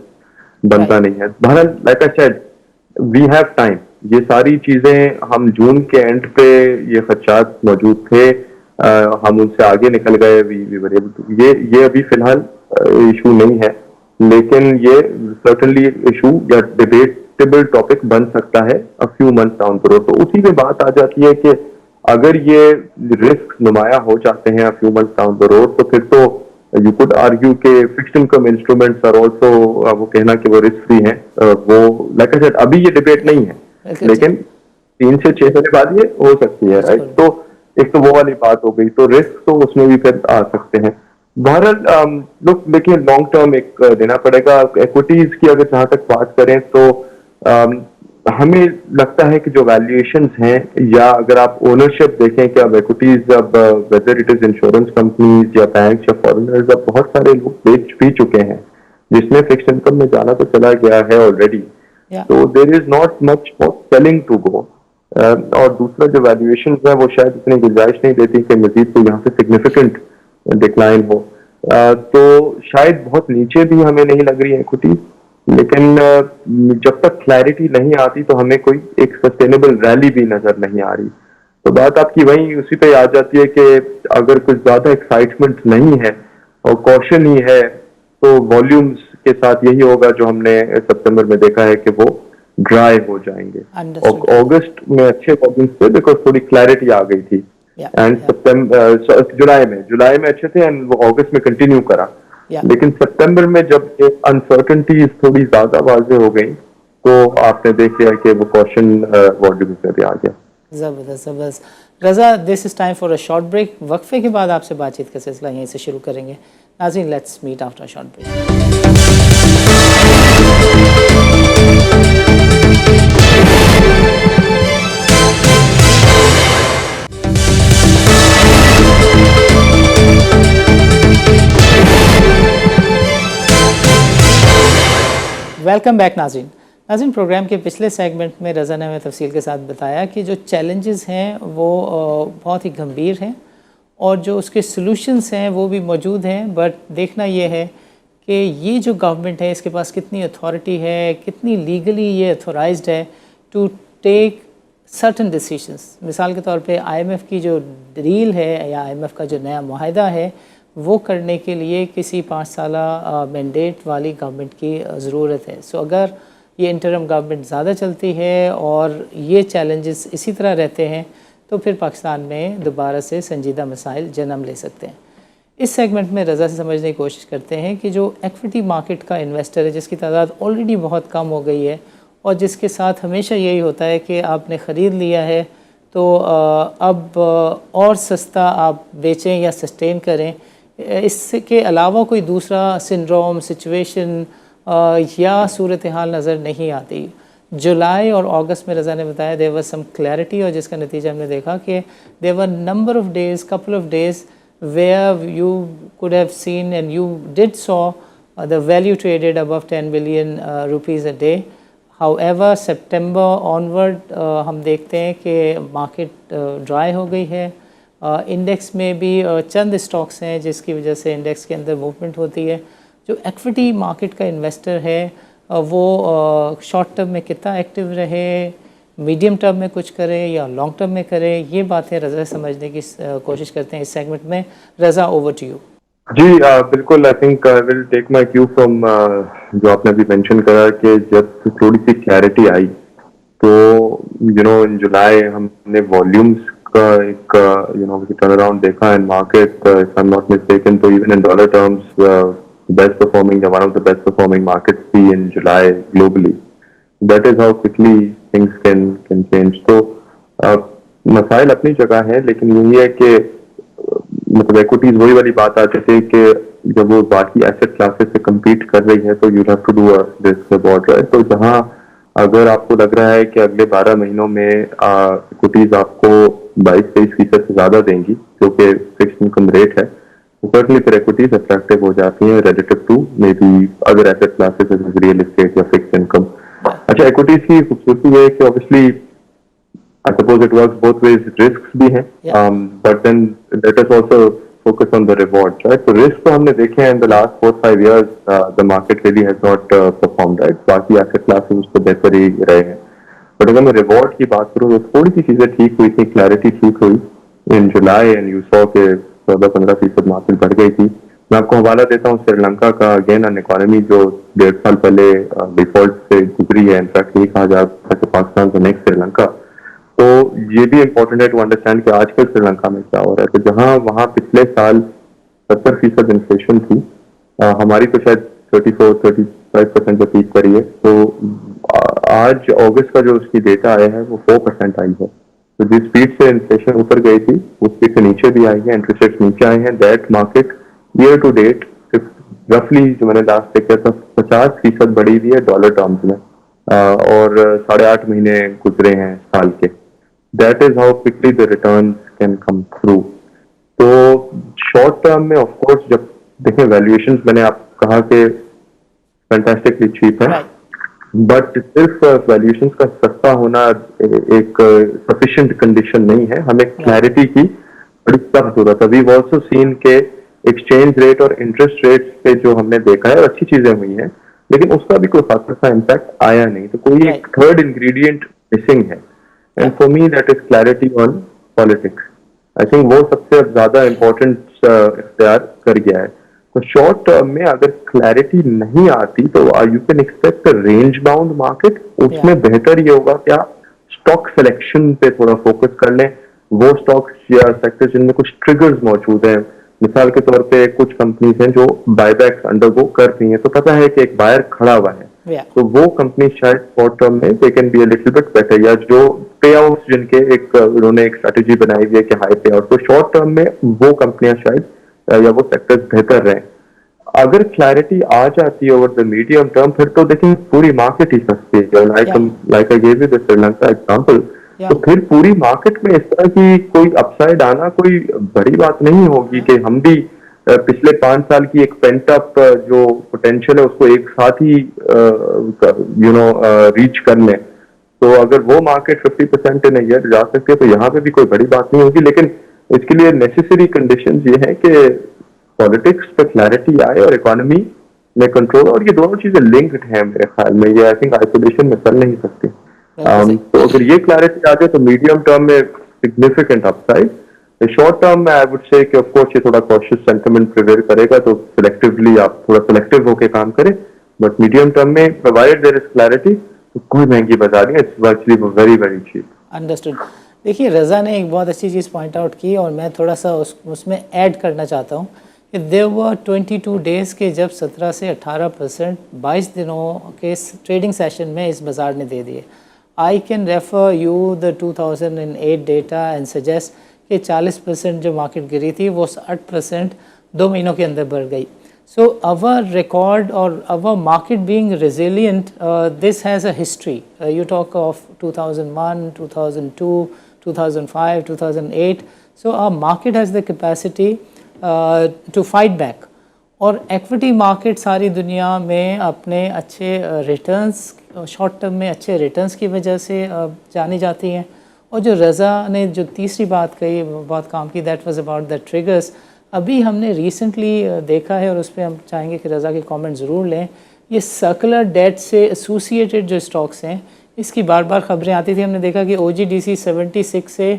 बनता नहीं है। बहरहाल like I said we have time, ये सारी चीजें हम जून के एंड पे ये खदशात मौजूद थे, हम उनसे आगे निकल गए, ये अभी फिलहाल इशू नहीं है, लेकिन ये सर्टनली इशू या डिबेटेबल टॉपिक बन सकता है अ few months down the road. तो उसी में बात आ जाती है कि अगर ये रिस्क नुमाया हो जाते हैं a few months down the road तो फिर तो यू कुड आर्ग्यू के fixed income instruments are also, वो कहना कि वो रिस्क फ्री हैं, वो लाइक आई सेड अभी ये डिबेट नहीं है, लेकिन 3 से 6 महीने बाद ये हो सकती है, राइट। तो एक तो वो वाली बात हो गई, तो रिस्क तो उसमें भी फिर आ सकते हैं। बहरहाल लोग देखिए लॉन्ग टर्म एक देना पड़ेगा। इक्विटीज की अगर जहां तक बात करें तो हमें लगता है कि जो वैल्यूएशंस हैं, या अगर आप ओनरशिप देखें कि अब इक्विटीज, अब whether it is insurance companies या बैंक या फॉरेनर्स, अब बहुत सारे लोग बेच भी चुके हैं, जिसमें फिक्स्ड इनकम में जाना तो चला गया है ऑलरेडी, तो there is not much for selling to go. और दूसरा जो वैल्यूएशन है वो शायद इतनी गुंजाइश नहीं देती कि मजीद तो यहाँ से सिग्निफिकेंट डिक्लाइन हो, तो शायद बहुत नीचे भी हमें नहीं लग रही है इक्विटी, लेकिन जब तक क्लैरिटी नहीं आती तो हमें कोई एक सस्टेनेबल रैली भी नजर नहीं आ रही। तो बात आपकी वही उसी पे आ जाती है कि अगर कुछ ज्यादा एक्साइटमेंट नहीं है और कॉशन ही है तो वॉल्यूम्स के साथ यही होगा जो हमने सितंबर में देखा है कि वो ड्राई हो जाएंगे। और अगस्त में अच्छे वॉल्यूम्स थे बिकॉज थोड़ी क्लैरिटी आ गई थी, एंड जुलाई में अच्छे थे एंड वो अगस्त में कंटिन्यू करा, लेकिन सितंबर में जब अनसर्टेनिटी थोड़ी ज्यादा वाज़ेह हो गई तो आपने देख लिया कि वो कॉशन वॉल्यूम में भी आ गया। जबरदस्त। Raza, this is time for a short break. वक्फे के बाद आपसे बातचीत का सिलसिला यहीं से शुरू करेंगे। नाज़रीन, let's meet after a short break. Welcome back नाज़रीन, प्रोग्राम के पिछले सेगमेंट में रज़ा ने हमें तफसील के साथ बताया कि जो चैलेंजेस हैं वो बहुत ही गंभीर हैं और जो उसके सॉल्यूशंस हैं वो भी मौजूद हैं, बट देखना ये है कि ये जो गवर्नमेंट है इसके पास कितनी अथॉरिटी है, कितनी लीगली ये अथोराइज्ड है टू टेक सर्टन डिसीजंस। मिसाल के तौर पे IMF की जो डील है या IMF का जो नया मुआहदा है वो करने के लिए किसी 5 साला मैंडेट वाली गवर्नमेंट की ज़रूरत है। सो अगर ये इंटरम गवर्नमेंट ज़्यादा चलती है और ये चैलेंजेस इसी तरह रहते हैं तो फिर पाकिस्तान में दोबारा से संजीदा मसाइल जन्म ले सकते हैं। इस सेगमेंट में रज़ा से समझने की कोशिश करते हैं कि जो इक्विटी मार्केट का इन्वेस्टर है जिसकी तादाद ऑलरेडी बहुत कम हो गई है और जिसके साथ हमेशा यही होता है कि आपने ख़रीद लिया है तो अब और सस्ता आप बेचें या सस्टेन करें, इसके अलावा कोई दूसरा सिंड्रोम, सिचुएशन या सूरत हाल नज़र नहीं आती। जुलाई और अगस्त में रज़ा ने बताया देयर वाज सम क्लैरिटी, और जिसका नतीजा हमने देखा कि there were number of days, couple of days where you could have seen and you did saw the value traded above 10 billion rupees a day. However, September onward हम देखते हैं कि मार्केट ड्राई हो गई है। इंडेक्स में भी चंद stocks हैं जिसकी वजह से इंडेक्स के अंदर मूवमेंट होती है। जो इक्विटी मार्केट का इन्वेस्टर है वो शॉर्ट टर्म में कितना एक्टिव रहे, मीडियम टर्म में कुछ करें या लॉन्ग टर्म में करें, ये बातें रज़ा समझने की कोशिश करते हैं इस सेगमेंट में। Raza, over to you. जी बिल्कुल, I think I will take my cue from जो आपने अभी मेंशन करा कि जब थोड़ी सी क्लैरिटी आई तो इन जुलाई हमने वॉल्यूम्स का एक टर्न अराउंड देखा in market. If I am not mistaken तो even in dollar terms best performing या one of the best performing markets थी in July globally. That is how quickly things can change. तो मसाइल अपनी जगह है, लेकिन यही है कि मतलब इक्विटीज वही वाली बात आ जाती है कि जब वो बाकी एसेट क्लासेस से compete कर रही है तो you have to do a risk reward, right. तो जहां अगर आपको लग रहा है कि अगले 12 महीनों में इक्विटीज आपको 22-23% से ज्यादा देंगी जो कि फिक्स्ड इनकम रेट है, तो सर्टनली फिर इक्विटीज अट्रैक्टिव हो जाती हैं relative to maybe other asset classes real estate या फिक्स्ड इनकम। अच्छा, इक्विटीज की खूबसूरती है कि obviously I suppose it works both ways. Risks भी हैं, but then let us also focus on the rewards, right? So risk तो हमने देखे हैं in the last 4-5 years, the market really has not performed, right? बाकी asset classes उसको बेहतर ही रहे हैं। But अगर मैं reward की बात करूँ तो थोड़ी सी चीजें ठीक हुई थी, clarity ठीक हुई in July and you saw के 14-15% मार्केट बढ़ गई थी। मैं आपको हवाला देता हूँ श्रीलंका का, अगेन an economy जो 1.5 साल पहले डिफॉल्ट से गुजरी है। इनफैक्ट ये कहा जा सकता है कि पाकिस्तान से नेक्स्ट श्रीलंका। तो ये भी इम्पोर्टेंट है टू अंडरस्टैंड कि आजकल श्रीलंका में क्या हो रहा है। तो जहां वहां पिछले साल 70% इन्फ्लेशन थी, हमारी तो शायद 34-35% पे पीक करी है। तो आज अगस्त का जो उसकी डेटा आया है वो 4% आई है। तो जिस स्पीड से इन्फ्लेशन ऊपर गई थी उस स्पीड से नीचे भी आई है, इंटरेस्ट रेट नीचे आए हैं। That market year to date रफली जो मैंने लास्ट देखा था 50% बढ़ी हुई है डॉलर टर्म्स में, और 8.5 महीने गुजरे हैं साल के। That is how quickly the returns can come through. तो शॉर्ट टर्म में ऑफ कोर्स जब देखें वैल्यूएशंस, मैंने आप कहा कि फैंटास्टिकली चीप है, बट सिर्फ वैल्यूएशंस का सस्ता होना एक सफिशिएंट कंडीशन नहीं है। हमें क्लैरिटी की बड़ी सख्त जरूरत है। वीव आल्सो सीन के एक्सचेंज रेट और इंटरेस्ट रेट पे जो हमने देखा है अच्छी चीजें हुई हैं, लेकिन उसका भी कोई खास सा इम्पैक्ट आया नहीं। तो कोई एक थर्ड इंग्रेडिएंट मिसिंग है। And for me that is clarity on politics. I think वो सबसे ज्यादा इम्पोर्टेंट इख्तियार कर गया है। तो शॉर्ट टर्म में अगर क्लैरिटी नहीं आती तो you can expect a range bound market. उसमें बेहतर ये होगा क्या स्टॉक सिलेक्शन पे थोड़ा फोकस कर लें, वो स्टॉक्स या सेक्टर जिनमें कुछ ट्रिगर्स मौजूद हैं। मिसाल के तौर पे कुछ कंपनीज हैं जो बायबैक्स अंडरगो कर रही हैं, तो पता है कि एक बायर खड़ा हुआ है, तो वो कंपनी शायद शॉर्ट टर्म में they can be a little bit better, या जो पे आउट्स जिनके एक उन्होंने एक स्ट्रेटेजी बनाई हुई है कि हाई पे आउट, तो शॉर्ट टर्म में वो कंपनियां शायद या वो सेक्टर्स बेहतर रहे। अगर क्लैरिटी आ जाती है ओवर द मीडियम टर्म फिर तो देखिए पूरी मार्केट ही सस्ती है। Like I give you the Sri Lanka example, तो फिर पूरी मार्केट में इस तरह की कोई अपसाइड आना कोई बड़ी बात नहीं होगी कि हम भी पिछले 5 साल की एक पेंट अप जो पोटेंशियल है उसको एक साथ ही रीच कर लें। तो अगर वो मार्केट 50% इन ईयर जा सकती है तो यहाँ पे भी कोई बड़ी बात नहीं होगी। लेकिन इसके लिए नेसेसरी कंडीशंस ये है कि पॉलिटिक्स पे क्लैरिटी आए और इकोनॉमी में कंट्रोल, और ये दोनों चीजें लिंक्ड हैं मेरे ख्याल में। ये आई थिंक आइसोलेशन में चल नहीं सकती। तो अगर ये क्लैरिटी आ जाए तो मीडियम टर्म में सिग्निफिकेंट अपसाइड। शॉर्ट टर्म में आई वुड से कि ऑफ कोर्स ये थोड़ा कॉशियस सेंटिमेंट प्रिवेल करेगा, तो सिलेक्टिवली आप थोड़ा सिलेक्टिव होकर काम करें। बट मीडियम टर्म में प्रोवाइडेड देयर इज क्लैरिटी तो कोई महंगी बाजार नहीं, it's actually very very cheap. Understood. देखिए रज़ा ने एक बहुत अच्छी चीज़ पॉइंट आउट की और मैं थोड़ा सा उसमें ऐड करना चाहता हूँ कि देयर वर 22 डेज़ के जब 17 से 18% 22 दिनों के ट्रेडिंग सेशन में इस बाज़ार ने दे दिए। I can refer you the 2008 data and suggest कि 40% जो मार्केट गिरी थी वो 60% 2 महीनों के अंदर बढ़ गई। So our record or our market being resilient, this has a history. You talk of 2001, 2002, 2005, 2008. So our market has the capacity to fight back. और एक्विटी मार्केट सारी दुनिया में अपने अच्छे रिटर्न्स, शॉर्ट टर्म में अच्छे रिटर्न्स की वजह से जानी जाती हैं। और जो रज़ा ने जो तीसरी बात कही, बहुत काम की, that was about the triggers. अभी हमने रिसेंटली देखा है, और उस पर हम चाहेंगे कि रज़ा के कमेंट ज़रूर लें, ये सर्कुलर डेट से एसोसिएटेड जो स्टॉक्स हैं, इसकी बार बार खबरें आती थी। हमने देखा कि OGDC 76 से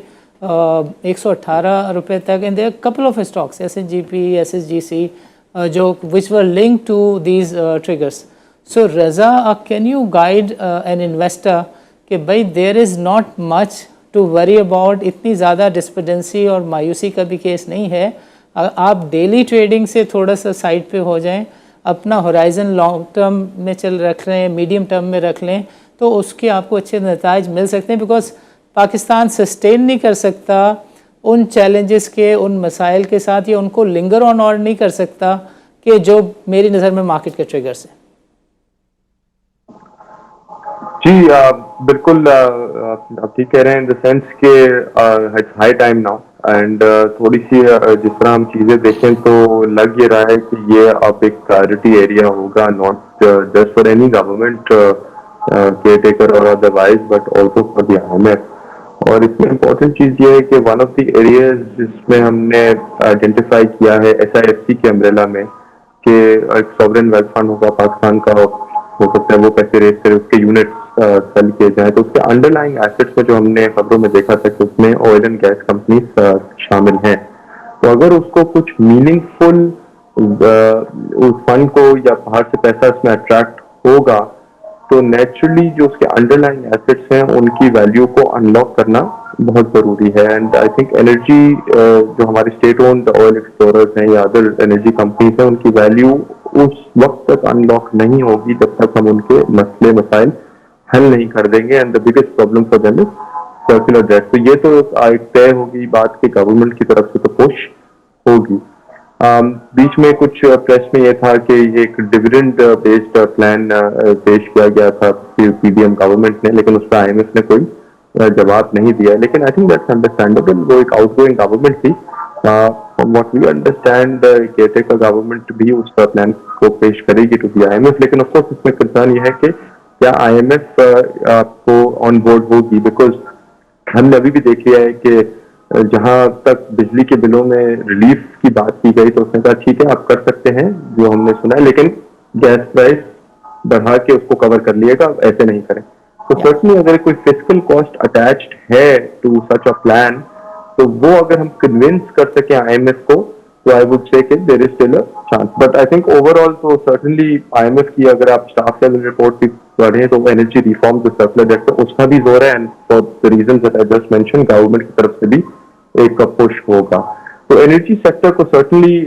118 रुपये तक, and there couple of stocks SNGP, SSGC, जो which were link to these triggers. So Raza, can you guide an investor कि भाई there is not much to worry about, इतनी ज़्यादा डिस्पेंडेंसी और मायूसी का भी केस नहीं है। आप डेली ट्रेडिंग से थोड़ा सा साइड पे हो जाएं, अपना होराइजन लॉन्ग टर्म में रख लें, मीडियम टर्म में रख लें, तो उसके आपको अच्छे नतीजे मिल सकते हैं। बिकॉज पाकिस्तान सस्टेन नहीं कर सकता उन चैलेंजेस के, उन मसाइल के साथ, या उनको लिंगर ऑन और नहीं कर सकता कि जो मेरी नज़र में मार्केट के ट्रिगर्स हैं। जी बिल्कुल, आप ठीक कह रहे हैं इन द सेंस के it's high time now, and थोड़ी सी जिस तरह हम चीजें देखें तो लग ये रहा है कि ये अब एक प्रायोरिटी एरिया होगा, not just for any government care taker और otherwise, but also for the IMF। और इसमें इम्पोर्टेंट चीज ये है कि वन ऑफ द एरियाज जिसमें हमने आइडेंटिफाई किया है SIFC के अम्ब्रेला में, कि एक सॉवरेन वेल्थ फंड होगा पाकिस्तान का, हो सकता है वो पैसे रेस करे, उसके यूनिट सेल किए जाए, तो उसके अंडरलाइंग एसेट्स में जो हमने खबरों में देखा था कि उसमें ऑयल एंड गैस कंपनी शामिल हैं। तो अगर उसको कुछ मीनिंगफुल उस फंड को या बाहर से पैसा इसमें अट्रैक्ट होगा, तो नेचुरली जो उसके अंडरलाइंग एसेट्स हैं उनकी वैल्यू को अनलॉक करना बहुत जरूरी है। एंड आई थिंक एनर्जी जो हमारे स्टेट ओन्ड ऑयल एक्सप्लोरर्स हैं या अदर एनर्जी कंपनीज हैं, उनकी वैल्यू उस वक्त तक अनलॉक नहीं होगी जब तक हम उनके मसले मसाइल हल नहीं कर देंगे। And the biggest problem for them is circular debt. तो ये तो तय होगी बात कि गवर्नमेंट की तरफ से तो पुश होगी। बीच में कुछ प्रेस में ये था कि ये एक डिविडेंड बेस्ड प्लान पेश किया गया था PDM गवर्नमेंट ने, लेकिन उस पर IMF ने कोई जवाब नहीं दिया। लेकिन आई थिंक दैट्स अंडरस्टैंडेबल, वो एक आउटगोइंग गवर्नमेंट थी। What we understand caretaker government भी उस प्लान को पेश करेगी टू दी IMF। लेकिन ऑफ कोर्स इसमें कंसर्न ये है कि क्या IMF आपको ऑन बोर्ड होगी, बिकॉज हमने अभी भी देख लिया है कि जहां तक बिजली के बिलों में रिलीफ की बात की गई तो उसने कहा ठीक है आप कर सकते हैं जो हमने सुना है, लेकिन गैस प्राइस बढ़ा के उसको कवर कर लिएगा, ऐसे नहीं करें। तो सर्टनली अगर कोई फिस्कल कॉस्ट अटैच्ड है टू सच अ प्लान, तो वो अगर हम कन्विंस कर सके IMF को, तो I would say there is still a chance. But I think overall तो सर्टनली IMF की अगर आप स्टाफ लेवल रिपोर्ट भी पढ़ें तो एनर्जी रिफॉर्म जो सर्कुलर डेट पे उसका भी जोर है, and for the reasons that I just mention government की तरफ से भी एक पुश होगा। तो एनर्जी सेक्टर को certainly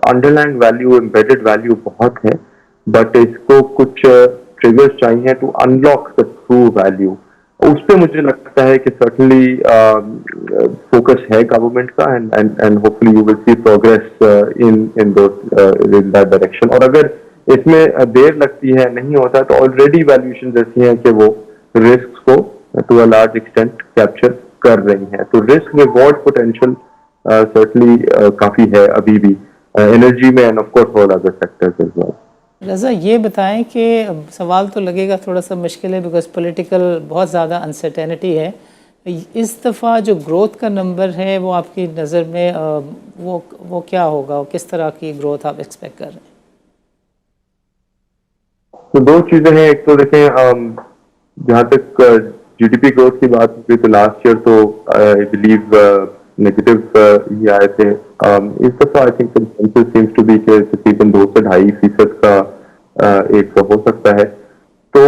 underline value, embedded value बहुत है, बट इसको कुछ ट्रिगर्स चाहिए to unlock the true value. उस पे मुझे लगता है कि सर्टनली फोकस है गवर्नमेंट का, and hopefully you will see progress in that direction. और अगर इसमें देर लगती है, नहीं होता, तो ऑलरेडी वैल्यूएशन ऐसी हैं कि वो रिस्क को to a large extent capture कर रही हैं। तो रिस्क रिवॉर्ड पोटेंशियल सर्टनली काफी है अभी भी एनर्जी में, and of course all other sectors as well. Raza, ये बताएं कि सवाल तो लगेगा थोड़ा सा मुश्किल है, बिकॉज पॉलिटिकल बहुत ज़्यादा अनसर्टेनिटी है। इस दफ़ा जो ग्रोथ का नंबर है वो आपकी नज़र में वो क्या होगा, और किस तरह की ग्रोथ आप एक्सपेक्ट कर रहे हैं? तो दो चीजें हैं। एक तो देखें, जहां तक GDP ग्रोथ की बात हुई तो लास्ट ईयर तो आई बिलीव नेगेटिव ही आए थे। इस दफा I think consensus seems to be के तकरीबन 2 से 2.5% का एक हो सकता है। तो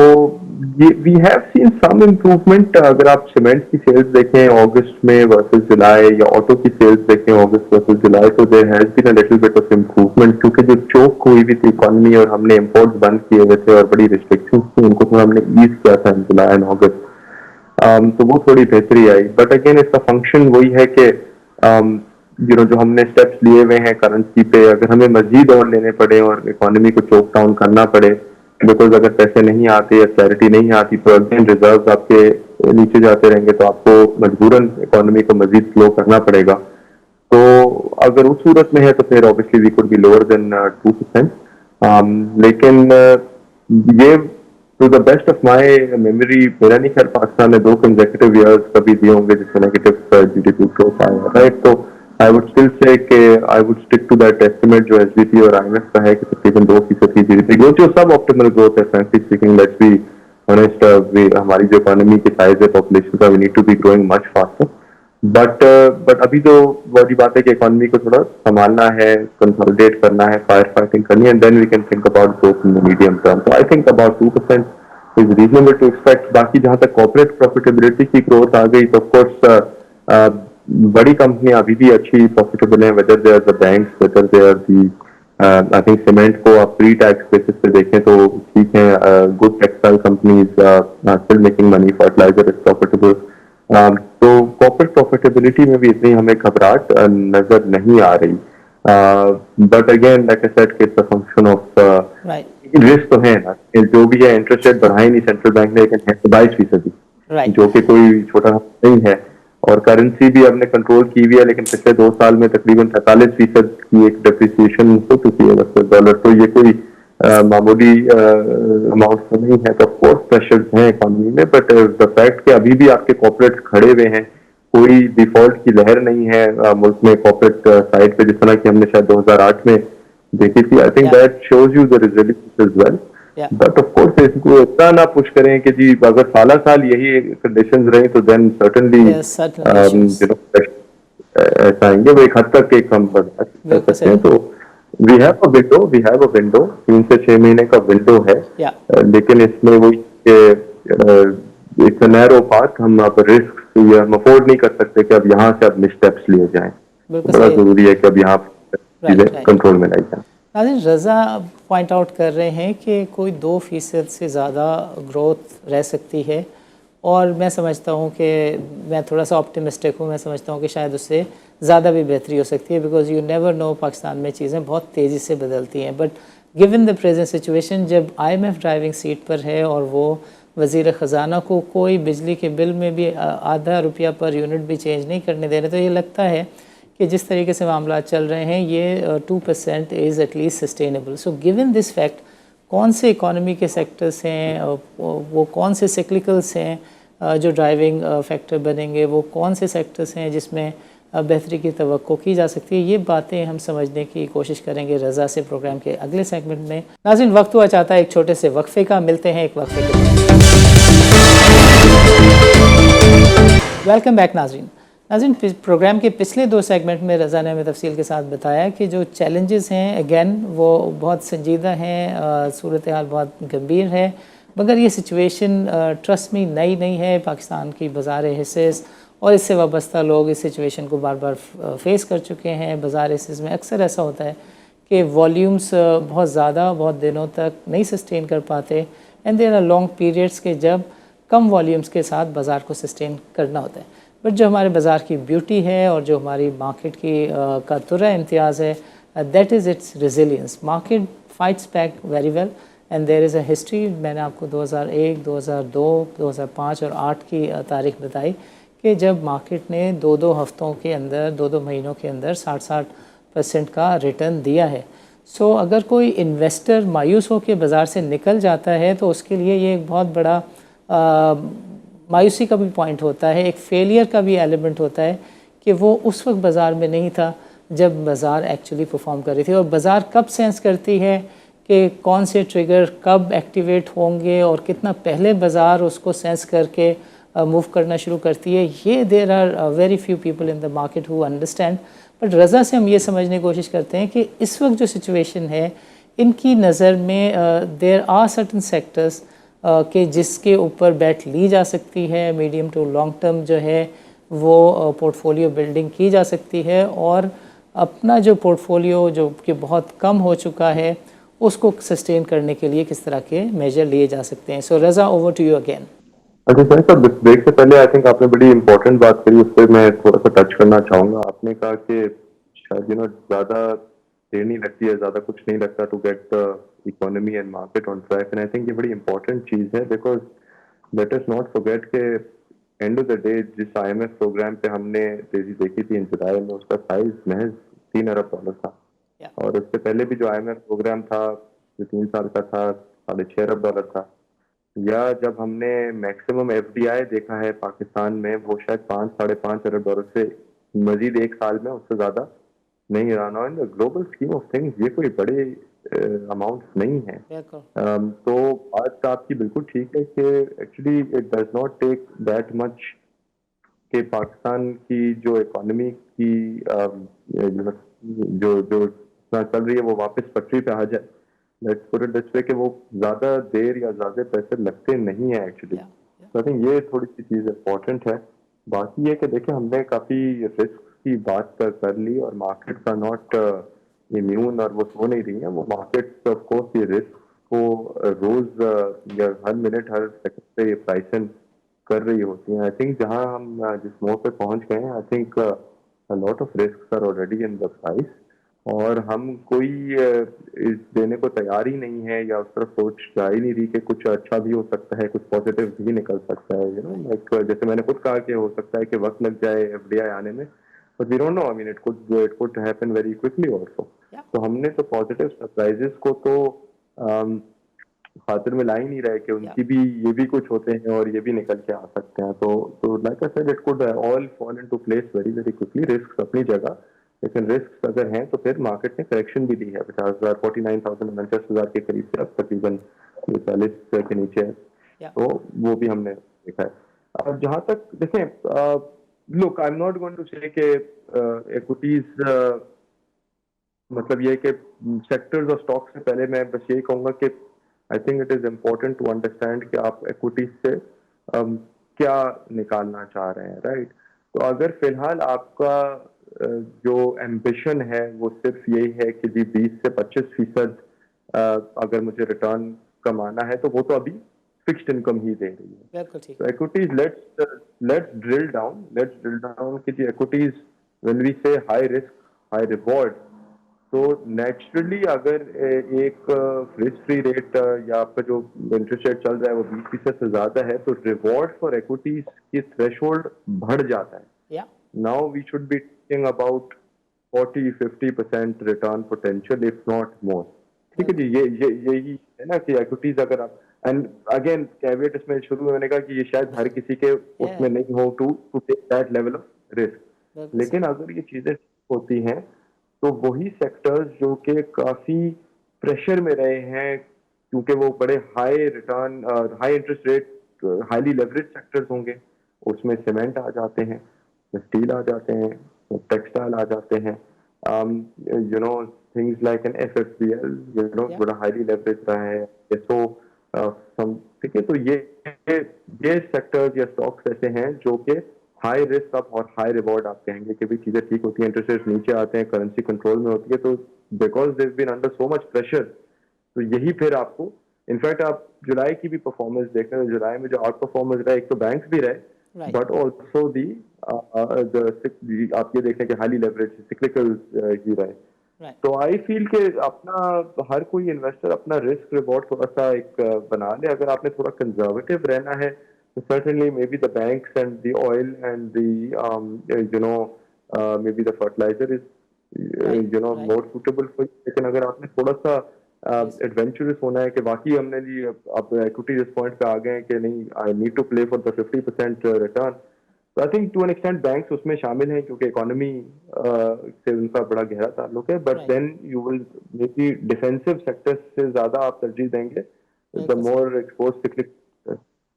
ये we have seen some improvement. अगर आप सीमेंट की सेल्स देखें अगस्त में वर्सेस जुलाई, या ऑटो की सेल्स देखें अगस्त वर्सेस जुलाई, तो there has been a little bit of improvement, क्योंकि जो चोक हुई हुई थी इकोनॉमी और हमने इंपोर्ट्स बंद किए हुए थे और बड़ी रिस्ट्रिक्शंस थी, उनको तो हमने ईज किया था इन जुलाई एंड अगस्त। तो वो थोड़ी बेहतरी आई। बट अगेन इसका फंक्शन वही है कि जो हमने स्टेप्स लिए हुए हैं करेंसी पे, अगर हमें मजीद और लेने पड़े और इकोनॉमी को चोक डाउन करना पड़े, बिकॉज अगर पैसे नहीं आते या क्लैरिटी नहीं आती तो अगेन रिजर्व आपके नीचे जाते रहेंगे, तो आपको मजबूरन इकोनॉमी को मजीद स्लो करना पड़ेगा। तो अगर उस सूरत में है तो फिर obviously we could be lower than 2%। लेकिन ये to the best of my memory मेरा नहीं ख्याल पाकिस्तान ने 2 कंसेक्यूटिव ईयर्स कभी दिए होंगे जिसमें नेगेटिव जीडीपी ग्रोथ आया, राइट? तो आई वुड स्टिल से कि I would stick to that estimate जो एसबीपी और आईएमएफ का है कि तकरीबन 2% की जीडीपी ग्रोथ, जो सब ऑप्टिमल ग्रोथ है frankly speaking. Let's be honest, हमारी जो इकोनॉमी की साइज है पॉपुलेशन का, we need to be growing much faster. But अभी तो बड़ी बात है कि इकोनॉमी को थोड़ा संभालना है, कंसोलिडेट करना है, फायर फाइटिंग करनी है, and then we can think about growth in the medium term. तो I think about 2% is reasonable to expect. बाकी जहां तक कॉर्पोरेट प्रॉफिटेबिलिटी की ग्रोथ आ गई तो ऑफकोर्स बड़ी कंपनियां अभी भी अच्छी प्रॉफिटेबल हैं, whether they are the banks, whether they are the I think cement को आप प्री टैक्स बेसिस पे देखें तो ठीक है, good textile companies still making money, fertilizer is profitable. तो कॉर्पोरेट प्रॉफिटेबिलिटी में भी इतनी हमें घबराहट नजर नहीं आ रही। But again like I said कि it's a function of risk तो है ना, जो भी है इंटरेस्ट रेट बढ़ाई नहीं सेंट्रल बैंक ने, लेकिन है तो 22%, जो कि कोई छोटा नहीं है। और करेंसी भी हमने कंट्रोल की हुई है, लेकिन पिछले 2 साल में तकरीबन 43% की एक डेप्रिसिएशन हो चुकी है वर्सेस डॉलर। तो ये कोई मामूली अमाउंट तो नहीं है। तो ऑफकोर्स प्रेशर हैं इकोनॉमी में, बट द फैक्ट कि अभी भी आपके कॉर्पोरेट्स खड़े हुए हैं, कोई डिफॉल्ट की लहर नहीं है मुल्क में कॉर्पोरेट साइड पे, जिस तरह की हमने शायद 2008 में देखी थी। I think that shows you the resilience as well. But of course इसको इतना ना पुश करें कि जी अगर साल यही कंडीशंस रही तो देन सर्टेनली ऐसा आएंगे, वो एक हद तक एक हम बर्दाश्त कर सकते हैं। तो वी हैव अ विंडो 3 से 6 महीने का विंडो है, लेकिन इसमें वो इट्स अ नैरो पाथ। हम आप रिस्क हम अफोर्ड नहीं कर सकते कि अब यहाँ से अब मिसस्टेप्स लिए जाएं। बड़ा जरूरी है कि अब यहाँ कंट्रोल में लाई जाए। नाज़रीन, रज़ा पॉइंट आउट कर रहे हैं कि कोई 2% से ज़्यादा ग्रोथ रह सकती है, और मैं समझता हूँ कि मैं थोड़ा सा ऑप्टिमिस्टिक हूँ। मैं समझता हूँ कि शायद उससे ज़्यादा भी बेहतरी हो सकती है, because you never know, Pakistan में चीज़ें बहुत तेज़ी से बदलती हैं। But given the present situation, जब IMF ड्राइविंग सीट पर है और वो वज़ीर ख़जाना को कोई बिजली के बिल में भी आधा रुपया पर यूनिट भी चेंज नहीं करने दे रहे, तो ये लगता है कि जिस तरीके से मामला चल रहे हैं ये 2% is at least sustainable. So given this fact, कौन से इकोनॉमी के सेक्टर्स हैं, वो कौन से सिक्लिकल्स हैं जो ड्राइविंग फैक्टर बनेंगे, वो कौन से सेक्टर्स हैं जिसमें बेहतरी की तवक्को की जा सकती है, ये बातें हम समझने की कोशिश करेंगे रज़ा से प्रोग्राम के अगले सेगमेंट में। नाज़रीन, वक्त हुआ चाहता है एक छोटे से वक्फे का, मिलते हैं एक वक्फे के बाद। वेलकम बैक नाज़रीन। प्रोग्राम के पिछले 2 सेगमेंट में रज़ा ने हमें तफसील के साथ बताया कि जो चैलेंजेस हैं अगेन वो बहुत संजीदा हैं, सूरत हाल बहुत गंभीर है, मगर ये सिचुएशन ट्रस्ट में नई नहीं है। पाकिस्तान की बाज़ार हिस्सेस और इससे वाबस्ता लोग इस सिचुएशन को बार बार फेस कर चुके हैं। बाज़ार हिस्सेस में अक्सर ऐसा होता है कि वॉल्यूम्स बहुत ज़्यादा बहुत दिनों तक नहीं सस्टेन कर पाते, and there are long periods के जब कम वॉल्यूम्स के साथ बाज़ार को सस्टेन करना होता है। बट जो हमारे बाज़ार की ब्यूटी है और जो हमारी मार्केट की का तुरा इम्तियाज़ है, that is it's resilience. Market fights back very well, and there is a history. मैंने आपको 2001, 2002, 2005 और 8 की तारीख बताई कि जब मार्केट ने 2-2 हफ्तों के अंदर, 2-2 महीनों के अंदर 60% का रिटर्न दिया है। सो अगर कोई इन्वेस्टर मायूस होकर बाज़ार से निकल जाता है तो उसके लिए ये एक बहुत बड़ा मायूसी का भी पॉइंट होता है, एक फेलियर का भी एलिमेंट होता है कि वो उस वक्त बाज़ार में नहीं था जब बाज़ार एक्चुअली परफॉर्म कर रही थी। और बाज़ार कब सेंस करती है कि कौन से ट्रिगर कब एक्टिवेट होंगे और कितना पहले बाज़ार उसको सेंस करके मूव करना शुरू करती है, ये there are very few people in the market who understand. But Raza से हम ये समझने की कोशिश करते हैं कि इस वक्त जो सिचुएशन है, इनकी नज़र में देयर आर सर्टन सेक्टर्स कि जिसके ऊपर बैट ली जा सकती है, मीडियम टू लॉन्ग टर्म जो है वो पोर्टफोलियो बिल्डिंग की जा सकती है, और अपना जो पोर्टफोलियो जो कि बहुत कम हो चुका है उसको सस्टेन करने के लिए किस तरह के मेजर लिए जा सकते हैं। सो रज़ा, ओवर टू यू अगेन। अच्छा सर, ब्रेक से पहले आई थिंक आपने बड़ी इंपॉर्टेंट बात करी, उस पर मैं थोड़ा सा टच करना चाहूँगा। आपने कहा कि शायद ज़्यादा देर नहीं लगती है, ज़्यादा कुछ नहीं लगता to get the economy and market on track. And I think ये बड़ी इंपॉर्टेंट चीज़ है, because let us not forget के एंड ऑफ द डे जिस IMF प्रोग्राम पे हमने तेजी देखी थी इन जुलाई में, उसका साइज महज $3 अरब था। और उससे पहले भी जो IMF प्रोग्राम था जो 3 साल का था, $6.5 अरब था। या जब हमने मैक्सिमम FDI देखा है पाकिस्तान में, वो शायद 5-5.5 अरब डॉलर से मजीद एक साल में उससे ज्यादा नहीं रहा। In global scheme of things ये कोई बड़े अमाउंट नहीं है। तो बात आपकी बिल्कुल ठीक है कि actually it does not take that much कि पाकिस्तान की जो इकोनॉमी की जो जो चल रही है वो वापस पटरी पे आ जाए। Let's put it this way कि वो ज्यादा देर या ज्यादा पैसे लगते नहीं है एक्चुअली। तो आई थिंक ये थोड़ी सी चीज इंपॉर्टेंट है। बाकी ये कि देखिए हमने काफी रिस्क की बात कर ली और मार्केट्स आर नॉट इम्यून और वो सो नहीं रही है। वो मार्केट्स ऑफ कोर्स ये रिस्क को रोज या हर मिनट हर सेकंड पे ये प्राइसन कर रही होती हैं। आई थिंक जहां हम जिस मोड़ पे पहुंच गए हैं, I think lot of risk are already in the price और हम कोई इस देने को तैयार ही नहीं है या उस तरफ सोच जा ही नहीं रही कि कुछ अच्छा भी हो सकता है, कुछ पॉजिटिव भी निकल सकता है। लाइक जैसे मैंने खुद कहा कि हो सकता है कि वक्त लग जाए FDI आने में, but we don't know. I mean it could happen very quickly also. तो हमने तो पॉजिटिव सरप्राइजेस को तो खातिर में ला ही नहीं रहे कि उनकी भी ये भी कुछ होते हैं और ये भी निकल के आ सकते हैं। तो like I said it could all fall into place very very quickly. Risk अपनी जगह, लेकिन रिस्क अगर हैं तो फिर मार्केट ने करेक्शन भी दी है। 50,000 49,000 49,000 के करीब से अब तकरीबन 40 के नीचे है। तो वो भी हमने देखा है। अब जहां तक देखें, look I am not going to say कि इक्विटीज मतलब ये कि सेक्टर्स और स्टॉक्स से पहले मैं बस यही कहूंगा कि I think it is important to understand कि आप इक्विटीज से क्या निकालना चाह रहे हैं, राइट। तो अगर फिलहाल आपका जो एम्बिशन है वो सिर्फ यही है कि जी 20 से 25% अगर मुझे रिटर्न कमाना है, तो वो तो अभी फिक्स्ड इनकम ही दे रही है। तो इक्विटीज लेट्स ड्रिल डाउन कि जी इक्विटीज व्हेन वी से हाई रिस्क हाई रिवॉर्ड, तो नेचुरली अगर एक रिस्क फ्री रेट या आपका जो इंटरेस्ट रेट चल रहा है वो 20% से ज्यादा है, तो रिवॉर्ड फॉर इक्विटीज की थ्रेशोल्ड बढ़ जाता है। Now we should be talking about 40-50% return potential if not more. ठीक है जी, यही है ना कि इक्विटीज अगर आप, एंड अगेन कैविएट इसमें शुरू में मैंने कहा कि ये शायद हर किसी के उसमें नहीं हो to take that level of risk, लेकिन अगर ये चीजें होती हैं तो वही सेक्टर्स जो कि काफी प्रेशर में रहे हैं क्योंकि वो बड़े high return high interest rate highly leverage sectors होंगे, उसमें सीमेंट आ जाते हैं, स्टील आ जाते हैं, टेक्सटाइल आ जाते हैं, थिंग्स लाइक एन FFBL बड़ा हाईली लेवरेज रहा है। ठीक है, तो ये सेक्टर्स या स्टॉक्स ऐसे हैं जो कि हाई रिस्क आप और हाई रिवॉर्ड आप कहेंगे कि भी चीजें ठीक होती हैं, इंटरेस्ट रेट नीचे आते हैं, करेंसी कंट्रोल में होती है, तो because they've been under so much pressure, तो यही फिर आपको इनफैक्ट आप जुलाई की भी परफॉर्मेंस देख रहे हैं। जुलाई में जो आउट परफॉर्मेंस रहा, एक तो बैंक्स भी रहे बट ऑल्सो दी आप ये देखें कि हाईली लेवरेज सिक्लिकल ही रहे। तो आई फील के अपना हर कोई इन्वेस्टर अपना रिस्क रिवॉर्ड थोड़ा सा एक बना ले। अगर आपने थोड़ा कंजर्वेटिव रहना है तो certainly maybe the banks and the oil and the maybe the fertilizer is more suitable for you. लेकिन अगर आपने थोड़ा सा एडवेंचरस होना है कि वाकई हमने जी अब इक्विटी इस पॉइंट पे आ गए कि नहीं, I need to play for the 50% return, तो I think to an extent banks उसमें शामिल हैं क्योंकि इकोनॉमी से उनका बड़ा गहरा ताल्लुक है। But then you will maybe defensive sectors से ज्यादा आप तरजीह देंगे द मोर एक्सपोज सिक्लिक।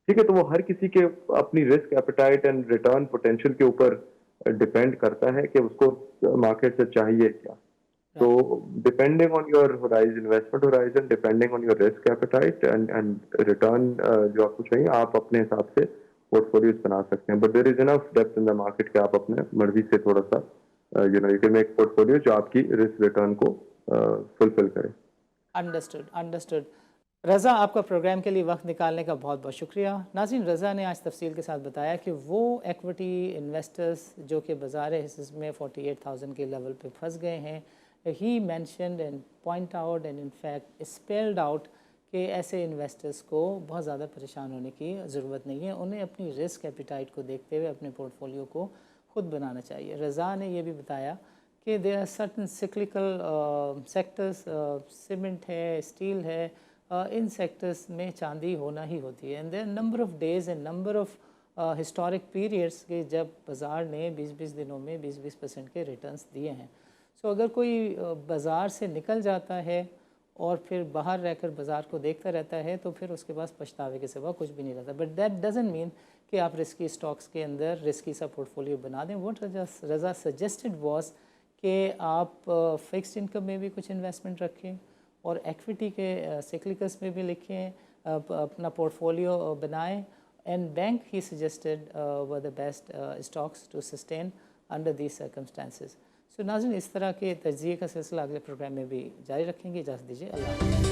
ठीक है, तो वो हर किसी के अपनी risk appetite and return potential के ऊपर डिपेंड करता है कि उसको मार्केट से चाहिए क्या। तो depending on your horizon, investment horizon, depending on your risk appetite and return जो आपको चाहिए, आप अपने हिसाब से पोर्टफोलियोज बना सकते हैं। But there is enough depth in the market कि आप अपने मर्जी से थोड़ा सा यू कैन मेक पोर्टफोलियो जो आपकी रिस्क रिटर्न को फुलफिल करे। अंडरस्टूड। रज़ा, आपका प्रोग्राम के लिए वक्त निकालने का बहुत बहुत शुक्रिया। नाज़रीन, रज़ा ने आज तफसील के साथ बताया कि वो एक्विटी इन्वेस्टर्स जो कि बाज़ार हिस्से में 48,000 के लेवल पे फंस गए हैं, he mentioned and point out and in fact spelled out कि ऐसे इन्वेस्टर्स को बहुत ज़्यादा परेशान होने की ज़रूरत नहीं है। उन्हें अपनी रिस्क एपिटाइट को देखते हुए अपने पोर्टफोलियो को ख़ुद बनाना चाहिए। रज़ा ने यह भी बताया कि there are certain cyclical sectors, cement है, स्टील है, इन सेक्टर्स में चांदी होना ही होती है। And there number of days and number of historic periods के जब बाज़ार ने 20-20 दिनों में 20-20% के रिटर्न्स दिए हैं। सो अगर कोई बाज़ार से निकल जाता है और फिर बाहर रहकर बाज़ार को देखता रहता है तो फिर उसके पास पछतावे के सिवा कुछ भी नहीं रहता। बट दैट डजंट मीन कि आप रिस्की स्टॉक्स के अंदर रिस्की सा पोर्टफोलियो बना दें। व्हाट रज़ा सजेस्टेड वाज कि आप फ़िक्स्ड इनकम में भी कुछ इन्वेस्टमेंट रखें और एक्विटी के सिक्लिकल्स में भी लिखें, अपना पोर्टफोलियो बनाएं। And bank he suggested were the best stocks to sustain under these circumstances. So नाज़रीन, इस तरह के तज्ज़िये का सिलसिला अगले प्रोग्राम में भी जारी रखेंगे। इजाज़त दीजिए, अल्लाह हाफ़िज़।